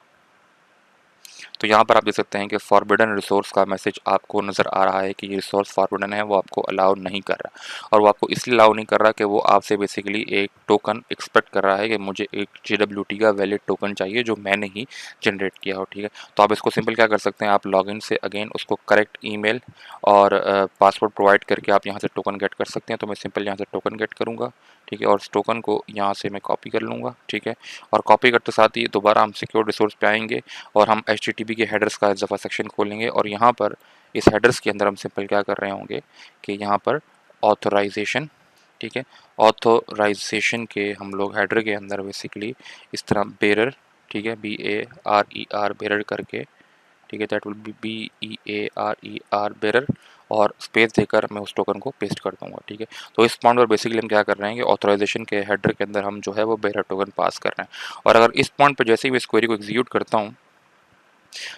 तो यहाँ पर आप देख सकते हैं कि फॉरबिडन रिसोर्स का मैसेज आपको नज़र आ रहा है कि ये रिसोर्स फॉरबिडन है, वो आपको अलाउ नहीं कर रहा, और वो आपको इसलिए अलाउ नहीं कर रहा कि वो आपसे बेसिकली एक टोकन एक्सपेक्ट कर रहा है कि मुझे एक JWT का वैलिड टोकन चाहिए जो मैंने ही जनरेट किया हो, ठीक है। तो आप इसको सिंपल क्या कर सकते हैं, आप लॉगिन से अगेन उसको करेक्ट ईमेल और पासवर्ड प्रोवाइड करके आप यहाँ से टोकन गेट कर सकते हैं। तो मैं सिंपल यहाँ से टोकन गेट करूँगा, ठीक है, और इस टोकन को यहाँ से मैं कॉपी कर लूँगा, ठीक है। और कॉपी करते साथ ही दोबारा हम सिक्योर रिसोर्स पे आएंगे और हम HTTP के हेडर्स का दफ़ा सेक्शन खोलेंगे, और यहाँ पर इस हेडर्स के अंदर हम सिंपल क्या कर रहे होंगे कि यहाँ पर ऑथोराइजेशन, ठीक है, ऑथोराइजेशन के हम लोग हेडर के अंदर बेसिकली इस तरह बेरर, ठीक है, BARER बेरर करके, ठीक है, that will B BEARER bearer, और स्पेस देकर मैं उस टोकन को पेस्ट कर दूंगा, ठीक है। तो इस पॉइंट पर बेसिकली हम क्या कर रहे हैं कि ऑथराइजेशन के हेडर के अंदर हम जो है वो बेरर टोकन पास कर रहे हैं, और अगर इस पॉइंट पर जैसे ही मैं इस क्वेरी को एग्जीक्यूट करता हूँ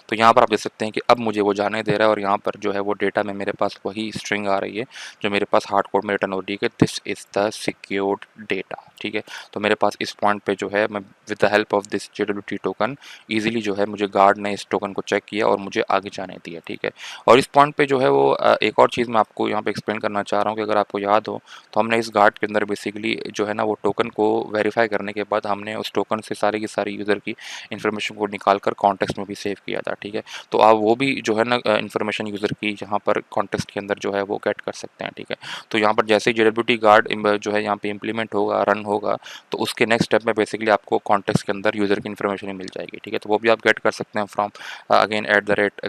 तो यहाँ पर आप देख सकते हैं कि अब मुझे वो जाने दे रहा है, और यहाँ पर जो है वो डेटा में मेरे पास वही स्ट्रिंग आ रही है जो मेरे पास हार्ड कोड में रिटर्न हो रही है, this is the secured data, ठीक है। तो मेरे पास इस पॉइंट पे जो है मैं with the help of this JWT token easily जो है मुझे गार्ड ने इस टोकन को चेक किया और मुझे आगे जाने दिया, ठीक है। और इस पॉइंट पे जो है वो एक और चीज़ मैं आपको यहाँ पे एक्सप्लेन करना चाह रहा हूँ कि अगर आपको याद हो तो हमने इस गार्ड के अंदर बेसिकली जो है ना वो टोकन को वेरीफाई करने के बाद हमने उस टोकन से सारी की सारी यूज़र की इन्फॉर्मेशन को निकाल कर कॉन्टेक्स्ट में भी सेव किया था, ठीक है। तो आप वो भी जो है ना इन्फॉर्मेशन यूज़र की यहाँ पर कॉन्टेक्स्ट के अंदर जो है वो गेट कर सकते हैं, ठीक है। तो यहाँ पर जैसे ही JWT गार्ड जो है यहाँ पे इम्प्लीमेंट होगा, रन होगा, तो उसके नेक्स्ट स्टेप में बेसिकली आपको कॉन्टेक्स्ट के अंदर यूज़र की इन्फॉर्मेशन मिल जाएगी, ठीक है। तो वो भी आप गेट कर सकते हैं फ्रॉम अगेन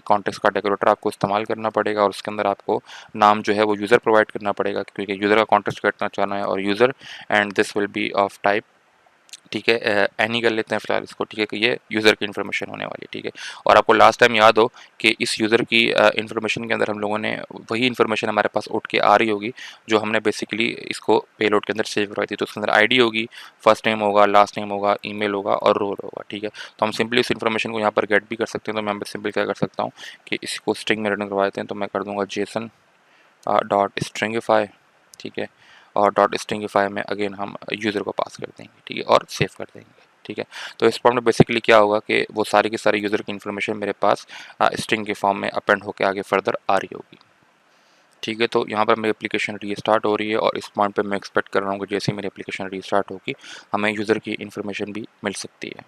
@कॉन्टेक्स्ट का डेकोरेटर आपको इस्तेमाल करना पड़ेगा, और उसके अंदर आपको नाम जो है वो यूज़र प्रोवाइड करना पड़ेगा, क्योंकि यूज़र का कॉन्टेक्स्ट करना चाहना है, और user and this will be of type, ठीक है, एनी कर लेते हैं फिलहाल इसको, ठीक है, कि ये यूज़र की इन्फॉर्मेशन होने वाली, ठीक है। और आपको लास्ट टाइम याद हो कि इस यूज़र की इन्फॉर्मेशन के अंदर हम लोगों ने वही इन्फॉर्मेशन हमारे पास उठ के आ रही होगी जो हमने बेसिकली इसको पेलोड के अंदर सेव करवाई थी। तो उसके अंदर आईडी होगी, फर्स्ट नेम होगा, लास्ट नेम होगा, ईमेल होगा और रोल होगा, ठीक है। तो हम सिंपली इस इन्फॉर्मेशन को यहाँ पर गेट भी कर सकते हैं। तो मैं सिंपल क्या कर सकता हूँ कि इसको स्ट्रिंग में रिटर्न करवाते हैं, तो मैं कर दूँगा जेसन डॉट स्ट्रिंगिफाई, ठीक है, और डॉट स्ट्रिंगिफाई में अगेन हम यूज़र को पास कर देंगे, ठीक है, और सेव कर देंगे, ठीक है। तो इस पॉइंट में बेसिकली क्या होगा कि वो सारी की सारी यूज़र की इन्फॉर्मेशन मेरे पास स्ट्रिंग के फॉर्म में अपेंड होकर आगे फर्दर आ रही होगी, ठीक है। तो यहाँ पर मेरी एप्लीकेशन रीस्टार्ट हो रही है, और इस पॉइंट पे मैं एक्सपेक्ट कर रहा हूँ कि जैसे ही मेरी एप्लीकेशन रीस्टार्ट होगी हमें यूज़र की इन्फॉर्मेशन भी मिल सकती है,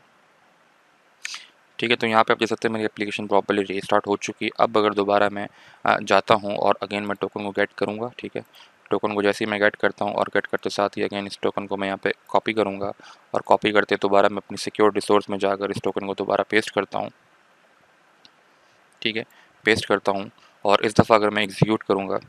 ठीक है। तो यहाँ पे आप देख सकते हैं मेरी एप्लीकेशन प्रॉपर्ली रीस्टार्ट हो चुकी है। अब अगर दोबारा मैं जाता हूँ और अगेन मैं टोकन को गेट करूँगा, ठीक है। टोकन को जैसे ही मैं गेट करता हूँ, और गेट करते साथ ही अगेन इस टोकन को मैं यहाँ पे कॉपी करूँगा, और कॉपी करते दोबारा मैं अपनी सिक्योर रिसोर्स में जाकर इस टोकन को दोबारा पेस्ट करता हूँ, ठीक है, पेस्ट करता हूँ। और इस दफ़ा अगर मैं एग्जीक्यूट करूँगा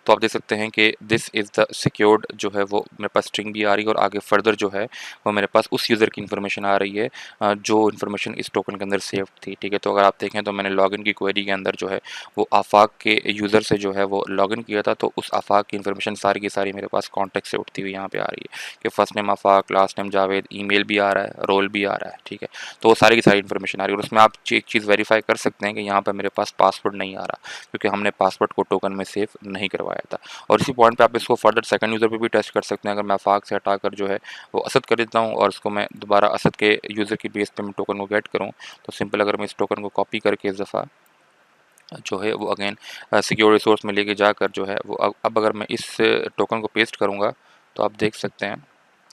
तो आप देख सकते हैं कि दिस इज़ द सिक्योर्ड जो है वो मेरे पास स्ट्रिंग भी आ रही है, और आगे फर्दर जो है वो मेरे पास उस यूज़र की इन्फॉर्मेशन आ रही है जो इन्फॉर्मेशन इस टोकन के अंदर सेव थी, ठीक है। तो अगर आप देखें तो मैंने लॉगिन की क्वेरी के अंदर जो है वो आफाक के यूज़र से जो है वो लॉगिन किया था, तो उस आफाक की इन्फॉर्मेशन सारी की सारी मेरे पास कॉन्टेक्ट से उठती हुई यहाँ पे आ रही है कि फर्स्ट नेम आफाक, लास्ट नेम जावेद, ईमेल भी आ रहा है, रोल भी आ रहा है, ठीक है। तो वो सारी की सारी इन्फॉर्मेशन आ रही है, और उसमें आप एक चीज़ वेरीफाई कर सकते हैं कि यहाँ पर मेरे पास पासवर्ड नहीं आ रहा, क्योंकि हमने पासवर्ड को टोकन में सेव नहीं करवाया था। और इसी पॉइंट पे आप इसको फर्दर सेकंड यूज़र पे भी टेस्ट कर सकते हैं। अगर मैं आफाक से हटाकर जो है वो असद कर देता हूँ, और उसको मैं दोबारा असद के यूज़र की बेस पे मैं टोकन को गेट करूँ, तो सिंपल अगर मैं इस टोकन को कॉपी करके इस दफ़ा जो है वो अगेन सिक्योर रिसोर्स में लेके जाकर जो है वो अब अगर मैं इस टोकन को पेस्ट करूँगा तो आप देख सकते हैं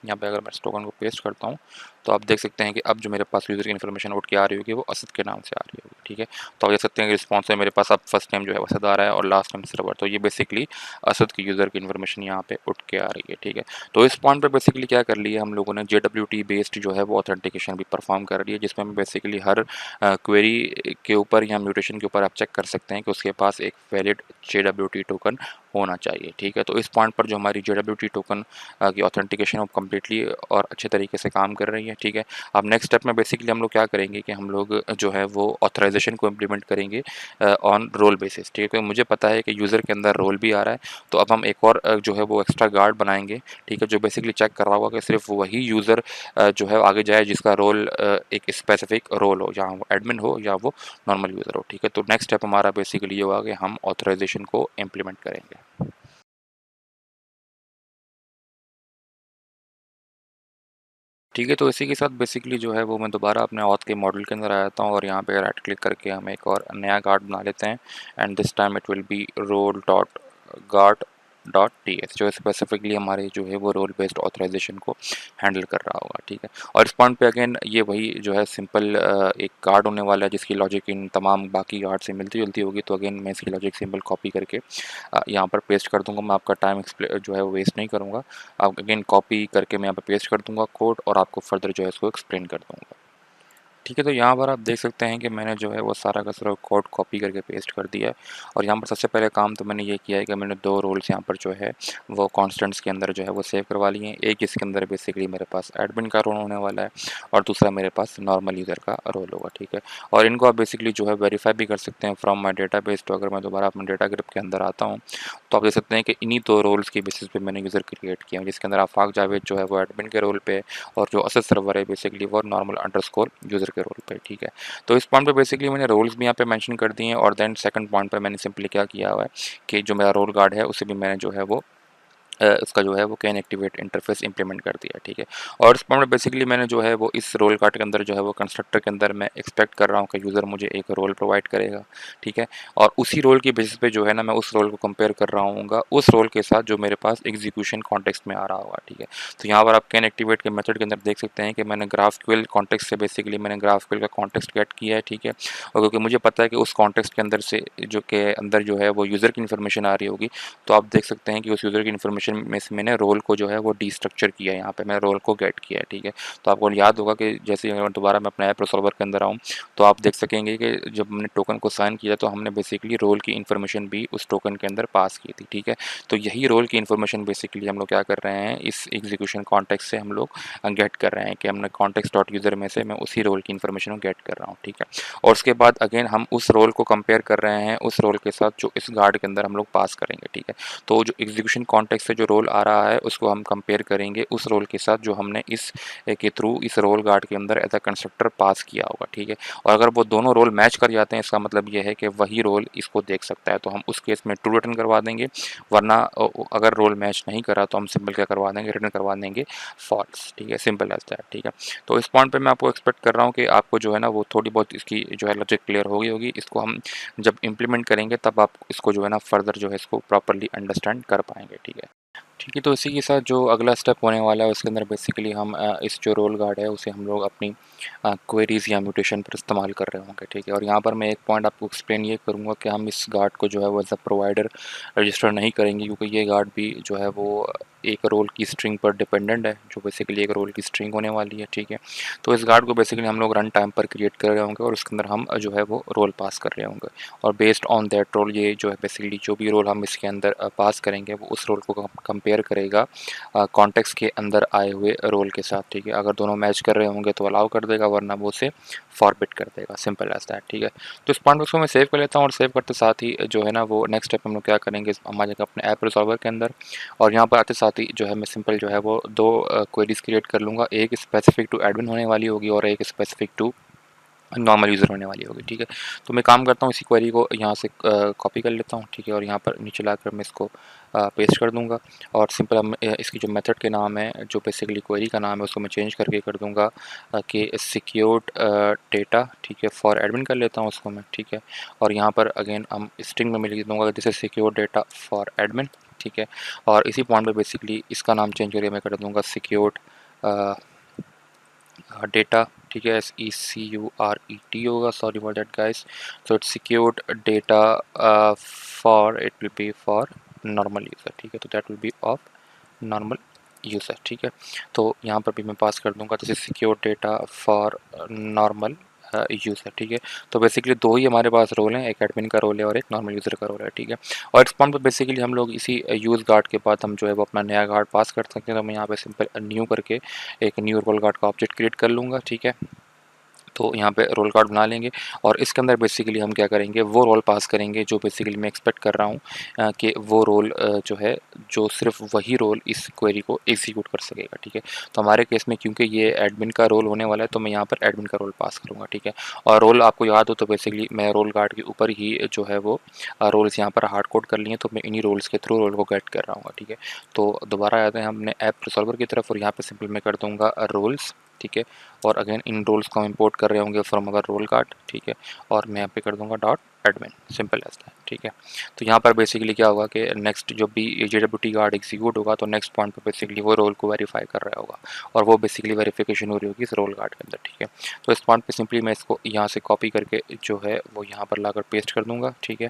यहाँ पे अगर मैं इस टोकन को पेस्ट करता हूँ तो आप देख सकते हैं कि अब जो मेरे पास यूज़र की इन्फॉर्मेशन उठ के आ रही होगी वो असद के नाम से आ रही होगी, ठीक है। तो आप देख सकते हैं कि रिस्पॉन्स है मेरे पास अब फर्स्ट नेम जो है असद आ रहा है और लास्ट नेम सर्वर, तो ये बेसिकली असद की यूज़र की इन्फॉर्मेशन यहाँ पे उठ के आ रही है, ठीक है। तो इस पॉइंट पे बेसिकली क्या कर लिया हम लोगों ने, JWT बेस्ड जो है वो ऑथेंटिकेशन भी परफॉर्म कर रही है, जिसमें हम बेसिकली हर क्वेरी के ऊपर या म्यूटेशन के ऊपर आप चेक कर सकते हैं कि उसके पास एक वैलिड JWT टोकन होना चाहिए, ठीक है। तो इस पॉइंट पर जो हमारी JWT टोकन की ऑथेंटिकेशन वो कम्प्लीटली और अच्छे तरीके से काम कर रही है, ठीक है। अब नेक्स्ट स्टेप में बेसिकली हम लोग क्या करेंगे कि हम लोग जो है वो ऑथराइजेशन को इम्प्लीमेंट करेंगे ऑन रोल बेसिस, ठीक है। क्योंकि मुझे पता है कि यूज़र के अंदर रोल भी आ रहा है, तो अब हम एक और जो है वो एक्स्ट्रा गार्ड बनाएंगे, ठीक है, जो बेसिकली चेक कर रहा होगा कि सिर्फ वही यूज़र जो है आगे जाए जिसका रोल एक स्पेसिफिक रोल हो, या वो एडमिन हो या वो नॉर्मल यूज़र हो, ठीक है। तो नेक्स्ट स्टेप हमारा बेसिकली ये होगा कि हम ऑथराइजेशन को इम्प्लीमेंट करेंगे। ठीक है, तो इसी के साथ बेसिकली जो है वो मैं दोबारा अपने ऑथ के मॉडल के अंदर आ जाता हूँ और यहाँ पे राइट क्लिक करके हम एक और नया गार्ड बना लेते हैं and this time it will be role dot guard dot T S, जो स्पेसिफिकली हमारे जो है वो रोल बेस्ड ऑथराइजेशन को हैंडल कर रहा होगा। ठीक है, और इस पॉइंट पे अगेन ये वही जो है सिंपल एक गार्ड होने वाला है जिसकी लॉजिक इन तमाम बाकी गार्ड से मिलती जुलती होगी। तो अगेन मैं इसकी लॉजिक सिंपल कॉपी करके यहाँ पर पेस्ट कर दूंगा। मैं आपका टाइम जो है वो वेस्ट नहीं करूँगा। अब अगेन कॉपी करके मैं यहाँ पे पेस्ट कर दूंगा कोड और आपको फर्दर जो है इसको एक्सप्लेन कर दूंगा। ठीक है, तो यहाँ पर आप देख सकते हैं कि मैंने जो है वो सारा का सारा कोड कॉपी करके पेस्ट कर दिया है और यहाँ पर सबसे पहले काम तो मैंने ये किया है कि मैंने 2 रोल्स यहाँ पर जो है वो कॉन्स्टेंट्स के अंदर जो है वो सेव करवा लिए हैं। एक इसके अंदर बेसिकली मेरे पास एडमिन का रोल होने वाला है और दूसरा मेरे पास नॉर्मल यूज़र का रोल होगा। ठीक है, और इनको आप बेसिकली जो है वेरीफाई भी कर सकते हैं फ्रॉम माई डेटाबेस। तो अगर मैं दोबारा अपने डेटा ग्रुप के अंदर आता हूँ तो आप देख सकते हैं कि इन्हीं 2 रोल्स के बेसिस पे मैंने यूज़र क्रिएट किया है, जिसके अंदर आफाक जावेद जो है वो एडमिन के रोल पे और जो असद सर्वर है बेसिकली वो नॉर्मल अंडरस्कोर यूज़र के रोल पे। ठीक है, तो इस पॉइंट पे बेसिकली मैंने रोल्स भी यहाँ पे मेंशन कर दिए हैं और देन सेकंड पॉइंट पे मैंने सिंपली क्या किया हुआ है कि जो मेरा रोल गार्ड है उसे भी मैंने जो है वो उसका जो है वो कैन एक्टिवेट इंटरफेस इंप्लीमेंट कर दिया। ठीक है, और इस पॉइंट में बेसिकली मैंने जो है वो इस रोल कार्ड के अंदर जो है वो कंस्ट्रक्टर के अंदर मैं एक्सपेक्ट कर रहा हूँ कि यूज़र मुझे एक रोल प्रोवाइड करेगा। ठीक है, और उसी रोल की बेसिस पे जो है ना मैं उस रोल को कंपेयर कर रहा हूँ उस रोल के साथ जो मेरे पास एग्जीक्यूशन कॉन्टेक्स्ट में आ रहा होगा। ठीक है, तो यहाँ पर आप कैन एक्टिवेट के मेथड के अंदर देख सकते हैं कि मैंने ग्राफक्यूएल कॉन्टेक्स्ट से बेसिकली मैंने ग्राफक्यूएल का कॉन्टेक्स्ट गेट किया है। ठीक है, और क्योंकि मुझे पता है कि उस कॉन्टेक्स्ट के अंदर से जो के अंदर जो है वो यूज़र की इन्फॉर्मेशन आ रही होगी, तो आप देख सकते हैं कि उस यूज़र की इन्फॉर्मेशन में से मैंने रोल को जो है वो डीस्ट्रक्चर किया है, यहाँ पे मैंने रोल को गेट किया है। ठीक है, तो आपको याद होगा कि जैसे ही अगर दोबारा मैं अपने ऐप सॉल्वर के अंदर आऊँ तो आप देख सकेंगे कि जब हमने टोकन को साइन किया तो हमने बेसिकली रोल की इन्फॉर्मेशन भी उस टोकन के अंदर पास की थी। ठीक है, तो यही रोल की इन्फॉर्मेशन बेसिकली हम लोग क्या कर रहे हैं इस एग्जीक्यूशन कॉन्टेक्स्ट से हम लोग गेट कर रहे हैं कि हमने कॉन्टेक्स्ट डॉट यूज़र में से मैं उसी रोल की इन्फॉर्मेशन को गेट कर रहा हूँ। ठीक है, और उसके बाद अगेन हम उस रोल को कंपेयर कर रहे हैं उस रोल के साथ जो इस गार्ड के अंदर हम लोग पास करेंगे। ठीक है, तो जो एग्जीक्यूशन कॉन्टेक्स्ट से जो रोल आ रहा है उसको हम कंपेयर करेंगे उस रोल के साथ जो हमने इस के थ्रू इस रोल गार्ड के अंदर एज अ कंस्ट्रक्टर पास किया होगा। ठीक है, और अगर वो दोनों रोल मैच कर जाते हैं इसका मतलब ये है कि वही रोल इसको देख सकता है, तो हम उस केस में ट्रू रिटर्न करवा देंगे। वरना अगर रोल मैच नहीं करा तो हम सिंपल क्या करवा देंगे रिटर्न करवा देंगे फॉल्स। ठीक है, सिंपल एज दैट। ठीक है, तो इस पॉइंट पे मैं आपको एक्सपेक्ट कर रहा हूँ कि आपको जो है ना वो थोड़ी बहुत इसकी जो है लॉजिक क्लियर हो गई होगी। इसको हम जब इम्प्लीमेंट करेंगे तब आप इसको जो है ना फर्दर जो है इसको प्रॉपरली अंडरस्टैंड कर पाएंगे। ठीक है, ठीक है, तो इसी के साथ जो अगला स्टेप होने वाला है उसके अंदर बेसिकली हम इस जो रोल गार्ड है उसे हम लोग अपनी क्वेरीज़ या म्यूटेशन पर इस्तेमाल कर रहे होंगे। ठीक है, और यहाँ पर मैं एक पॉइंट आपको एक्सप्लेन ये करूँगा कि हम इस गार्ड को जो है वो एज अ प्रोवाइडर रजिस्टर नहीं करेंगे, क्योंकि ये गार्ड भी जो है वो एक रोल की स्ट्रिंग पर डिपेंडेंट है, जो बेसिकली एक रोल की स्ट्रिंग होने वाली है। ठीक है, तो इस गार्ड को बेसिकली हम लोग रन टाइम पर क्रिएट कर रहे होंगे और उसके अंदर हम जो है वो रोल पास कर रहे होंगे और बेस्ड ऑन दैट रोल ये जो है बेसिकली जो भी रोल हम इसके अंदर पास करेंगे वो उस रोल को कंपेयर करेगा कॉन्टेक्स्ट के अंदर आए हुए रोल के साथ। ठीक है, अगर दोनों मैच कर रहे होंगे तो अलाउ कर देगा, वरना वो उसे फॉरबिट कर देगा। Simple as that. ठीक है, तो इस पॉइंट को मैं सेव कर लेता हूँ और सेव करते साथ ही जो है ना वो नेक्स्ट स्टेप हम लोग क्या करेंगे हम आ जाएगा अपने ऐप रिजॉल्वर के अंदर और यहाँ पर आते साथ ही जो है मैं सिंपल जो है वो 2 क्वेरीज क्रिएट कर लूँगा। एक स्पेसिफिक टू एडमिन होने वाली होगी और एक स्पेसिफिक टू नॉर्मल यूज़र होने वाली होगी। ठीक है, तो मैं काम करता हूँ इसी क्वेरी को यहाँ से कॉपी कर लेता हूँ। ठीक है, और यहाँ पर नीचे लाकर मैं इसको पेस्ट कर दूँगा और सिंपल हम इसकी जो मेथड के नाम है जो बेसिकली क्वेरी का नाम है उसको मैं चेंज करके कर दूँगा कि सिक्योर्ड डेटा। ठीक है, फॉर एडमिन कर लेता हूँ उसको मैं। ठीक है, और यहाँ पर अगेन हम स्ट्रिंग में मैं लिख दूँगा this is secure data for admin. ठीक है, और इसी पॉइंट पर बेसिकली इसका नाम चेंज करके मैं कर दूँगा सिक्योर्ड डेटा। ठीक है, SECURET होगा, sorry for that guys. So it's secured data for it will B for normal user. ठीक है, तो that will be of normal user. ठीक है, तो यहाँ पर भी मैं पास कर दूंगा this is secure data for normal user. ठीक है, तो बेसिकली 2 ही हमारे पास रोल हैं, एक एडमिन का रोल है और एक नॉर्मल यूज़र का रोल है। ठीक है, और इस पॉइंट पर बेसिकली हम लोग इसी यूज़ गार्ड के बाद हम जो है वो अपना नया गार्ड पास कर सकते हैं। तो मैं यहाँ पे सिंपल न्यू करके एक न्यू रोल गार्ड का ऑब्जेक्ट क्रिएट कर लूँगा। ठीक है, तो यहाँ पे रोल कार्ड बना लेंगे और इसके अंदर बेसिकली हम क्या करेंगे, वो रोल पास करेंगे जो बेसिकली मैं एक्सपेक्ट कर रहा हूँ कि वो रोल जो है, जो सिर्फ वही रोल इस क्वेरी को एग्जीक्यूट कर सकेगा, ठीक है। तो हमारे केस में क्योंकि ये एडमिन का रोल होने वाला है, तो मैं यहाँ पर एडमिन का रोल पास करूँगा, ठीक है। और रोल आपको याद हो तो बेसिकली मैं रोल कार्ड के ऊपर ही जो है वो रोल्स यहाँ पर हार्ड कोड कर लिए, तो मैं इन्हीं रोल्स के थ्रू रोल को गेट कर रहा हूँ, ठीक है। तो दोबारा आते हैं हमने ऐप रिजॉल्वर की तरफ और यहाँ पर सिंपल मैं कर दूँगा रोल्स, ठीक है। और अगेन इन रोल्स को हम इंपोर्ट कर रहे होंगे फ्रॉम अवर रोल कार्ड, ठीक है। और मैं यहाँ पे कर दूंगा dot admin, simple as that, ठीक है। तो यहाँ पर बेसिकली क्या होगा कि नेक्स्ट जब भी JWT कार्ड एग्जीक्यूट होगा तो नेक्स्ट पॉइंट पर बेसिकली वो रोल को वेरीफाई कर रहा होगा और वो बेसिकली वेरिफिकेशन हो रही होगी इस रोल कार्ड के अंदर, ठीक है। तो इस पॉइंट पे सिंपली मैं इसको यहाँ से कॉपी करके जो है वो यहाँ पर लाकर पेस्ट कर दूंगा, ठीक है।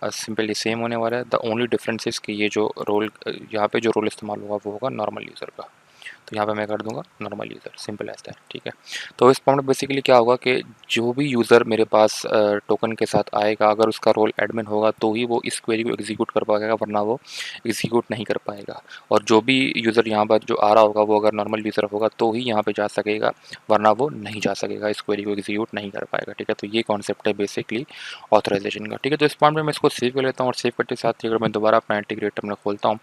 सिंपली सेम होने वाला है। द ओनली डिफरेंस इज कि ये जो रोल यहाँ पे जो रोल इस्तेमाल होगा वो होगा नॉर्मल यूज़र का, तो यहाँ पे मैं कर दूंगा normal user, simple as that, ठीक है। तो इस पॉइंट में बेसिकली क्या होगा कि जो भी यूज़र मेरे पास टोकन के साथ आएगा, अगर उसका रोल एडमिन होगा तो ही वो इस क्वेरी को एग्जीक्यूट कर पाएगा, वरना वो एग्जीक्यूट नहीं कर पाएगा। और जो भी यूज़र यहाँ पर जो आ रहा होगा वो अगर नॉर्मल यूज़र होगा तो ही यहाँ पे जा सकेगा, वरना वो नहीं जा सकेगा, इस क्वेरी को एग्जीक्यूट नहीं कर पाएगा, ठीक है। तो ये कॉन्सेप्ट है बेसिकली ऑथराइजेशन का, ठीक है। तो इस पॉइंट में मैं इसको सेव कर लेता हूँ और सेव करते साथ ही अगर मैं दोबारा अपना इंटीग्रेटर में खोलता हूँ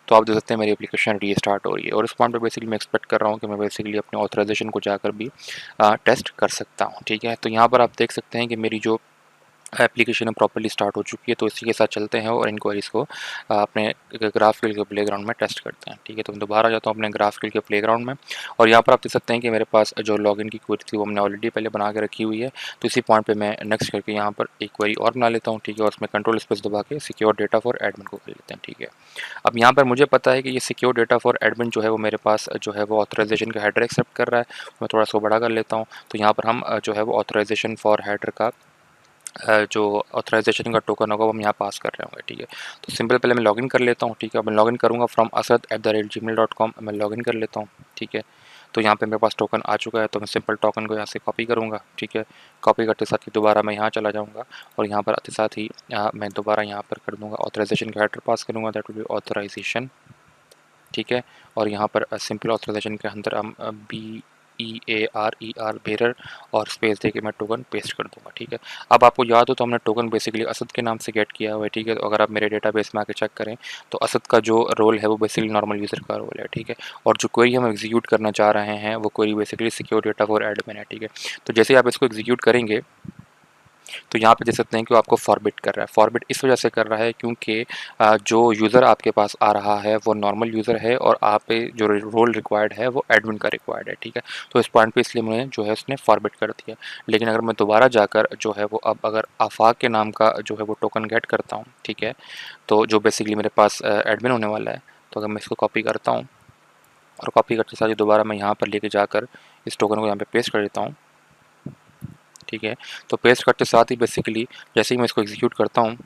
तो आप देख सकते हैं मेरी एप्लीकेशन रीस्टार्ट हो रही है। और इस पॉइंट पे बेसिकली मैं एक्सपेक्ट कर रहा हूँ कि मैं बेसिकली अपने ऑथराइजेशन को जाकर भी टेस्ट कर सकता हूँ, ठीक है। तो यहाँ पर आप देख सकते हैं कि मेरी जो एप्लीकेशन प्रॉपर्ली स्टार्ट हो चुकी है। तो इसी के साथ चलते हैं और इनक्वायरीज़ को अपने ग्राफक्यूएल के प्लेग्राउंड में टेस्ट करते हैं, ठीक है। तो मैं दोबारा जाता हूँ अपने ग्राफक्यूएल के प्लेग्राउंड में और यहाँ पर आप देख सकते हैं कि मेरे पास जो लॉगिन की क्वेरी थी वो हमने ऑलरेडी पहले बना के रखी हुई है। तो इसी पॉइंट पे मैं नेक्स्ट करके यहाँ पर एक क्वेरी और बना लेता हूँ, ठीक है। और उसमें कंट्रोल स्पेस दबा के सिक्योर डेटा फॉर एडमिन को कर लेते हैं, ठीक है। अब यहाँ पर मुझे पता है कि ये सिक्योर डेटा फॉर एडमिन जो है वो मेरे पास जो है वो ऑथराइजेशन का हेडर एक्सेप्ट कर रहा है। मैं थोड़ा सा बड़ा कर लेता हूँ। तो यहाँ पर हम जो है वो ऑथराइजेशन फॉर हेडर का जो ऑथराइजेशन का टोकन होगा वो हम यहाँ पास कर रहे होंगे, ठीक है। तो सिंपल पहले मैं लॉगिन कर लेता हूँ, ठीक है। मैं लॉगिन करूँगा फ्रॉम asad@gmail.com, मैं लॉगिन कर लेता हूँ, ठीक है। तो यहाँ पे मेरे पास टोकन आ चुका है, तो मैं सिंपल टोकन को यहाँ से कॉपी करूँगा, ठीक है। कॉपी करते साथ ही दोबारा मैं यहाँ चला जाऊँगा और यहाँ पर आते साथ ही मैं दोबारा यहाँ पर कर दूँगा ऑथराइजेशन का हेडर पास करूँगा, दैट विल बी ऑथराइजेशन, ठीक है। और यहाँ पर सिंपल ऑथराइजेशन के अंदर हम BEARER बेरर और स्पेस दे के मैं टोकन पेस्ट कर दूंगा, ठीक है। अब आपको याद हो तो हमने टोकन बेसिकली असद के नाम से गेट किया हुआ है, ठीक है। तो अगर आप मेरे डेटाबेस में आके चेक करें तो असद का जो रोल है वो बेसिकली नॉर्मल यूज़र का रोल है, ठीक है। और जो क्वेरी हम एग्जीक्यूट करना चाह रहे हैं वो query basically secure data for admin है, ठीक है। तो जैसे आप इसको एग्जीक्यूट करेंगे तो यहाँ पे देख सकते हैं कि वो आपको फॉरबिट कर रहा है। फॉरबिट इस वजह से कर रहा है क्योंकि जो यूज़र आपके पास आ रहा है वो नॉर्मल यूज़र है और आप पे जो रोल रिक्वायर्ड है वो एडमिन का रिक्वायर्ड है, ठीक है। तो इस पॉइंट पे इसलिए मैंने जो है उसने फॉरबिट कर दिया। लेकिन अगर मैं दोबारा जाकर जो है वो अब अगर आफाक के नाम का जो है वो टोकन गेट करता हूँ, ठीक है, तो जो बेसिकली मेरे पास एडमिन होने वाला है, तो अगर मैं इसको कॉपी करता हूँ और कॉपी करते साथ ही दोबारा मैं यहाँ पर लेके जाकर इस टोकन को यहाँ पे पेस्ट कर देता हूँ, ठीक है। तो पेस्ट करते साथ ही बेसिकली जैसे ही मैं इसको एग्जीक्यूट करता हूँ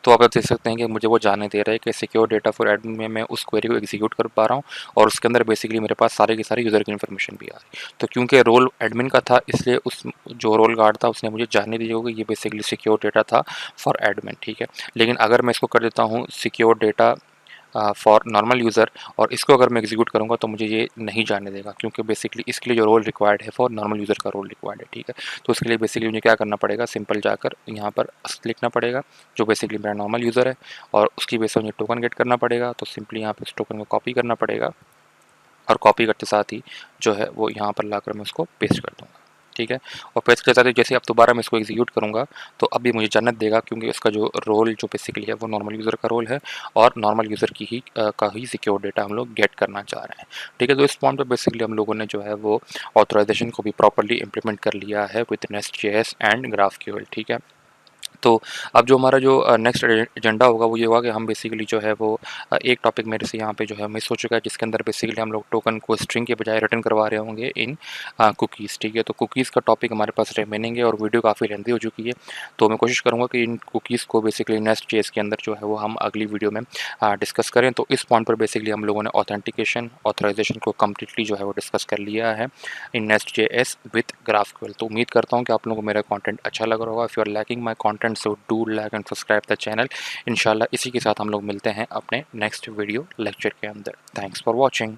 तो आप देख सकते हैं कि मुझे वो जानने दे रहा है कि सिक्योर डेटा फॉर एडमिन में मैं उस क्वेरी को एग्जीक्यूट कर पा रहा हूँ और उसके अंदर बेसिकली मेरे पास सारे के सारे यूज़र की इन्फॉर्मेशन भी आ रही है। तो क्योंकि रोल एडमिन का था इसलिए उस जो रोल गार्ड था उसने मुझे जानने दी होगी ये बेसिकली सिक्योर डेटा था फॉर एडमिन, ठीक है। लेकिन अगर मैं इसको कर देता हूँ secure data for normal user और इसको अगर मैं एग्जीक्यूट करूँगा तो मुझे ये नहीं जानने देगा क्योंकि बेसिकली इसके लिए जो रोल रिक्वायर्ड है फॉर नॉर्मल यूज़र का रोल रिक्वायर्ड है, ठीक है। तो उसके लिए बेसिकली मुझे क्या करना पड़ेगा, सिंपल जाकर यहाँ पर लिखना पड़ेगा जो बेसिकली मेरा नॉर्मल यूज़र है और उसकी बेस पर मुझे टोकन गेट करना पड़ेगा। तो सिंपली यहाँ पर इस टोकन को कॉपी करना पड़ेगा और कॉपी करते साथ ही जो है वो यहाँ पर लाकर मैं उसको पेस्ट कर दूँगा, ठीक है। और पेस्ट के साथ ही जैसे अब दोबारा मैं इसको एग्जीक्यूट करूँगा तो अब ये मुझे जन्नत देगा क्योंकि उसका जो रोल जो बेसिकली है वो नॉर्मल यूज़र का रोल है और नॉर्मल यूज़र की ही का ही सिक्योर डेटा हम लोग गेट करना चाह रहे हैं, ठीक है। तो इस पॉइंट पे बेसिकली हम लोगों ने जो है वो ऑथराइजेशन को भी प्रॉपर्ली इंप्लीमेंट कर लिया है विद नेस्ट.js एंड ग्राफक्यूएल, ठीक है। तो अब जो हमारा जो नेक्स्ट एजेंडा होगा वो ये होगा कि हम बेसिकली जो है वो एक टॉपिक मेरे से यहाँ पे जो है मिस हो चुका है जिसके अंदर बेसिकली हम लोग टोकन को स्ट्रिंग के बजाय रिटर्न करवा रहे होंगे इन कुकीज़, ठीक है। तो कुकीज़ का टॉपिक हमारे पास रिमेनिंग है और वीडियो काफ़ी लेंथी हो चुकी है, तो मैं कोशिश करूँगा कि इन कुकीज़ को बेसिकली नेस्ट.js के अंदर जो है वो हम अगली वीडियो में डिस्कस करें। तो इस पॉइंट पर बेसिकली हम लोगों ने ऑथेंटिकेशन ऑथराइजेशन को कम्प्लीटली जो है वो डिस्कस कर लिया है इन नेस्ट.js विथ ग्राफक्यूएल। तो उम्मीद करता हूँ कि आप लोगों को मेरा कंटेंट अच्छा लग रहा होगा। If you are liking my content so do like and subscribe the channel. इंशाल्लाह इसी के साथ हम लोग मिलते हैं अपने नेक्स्ट वीडियो लेक्चर के अंदर। Thanks for watching.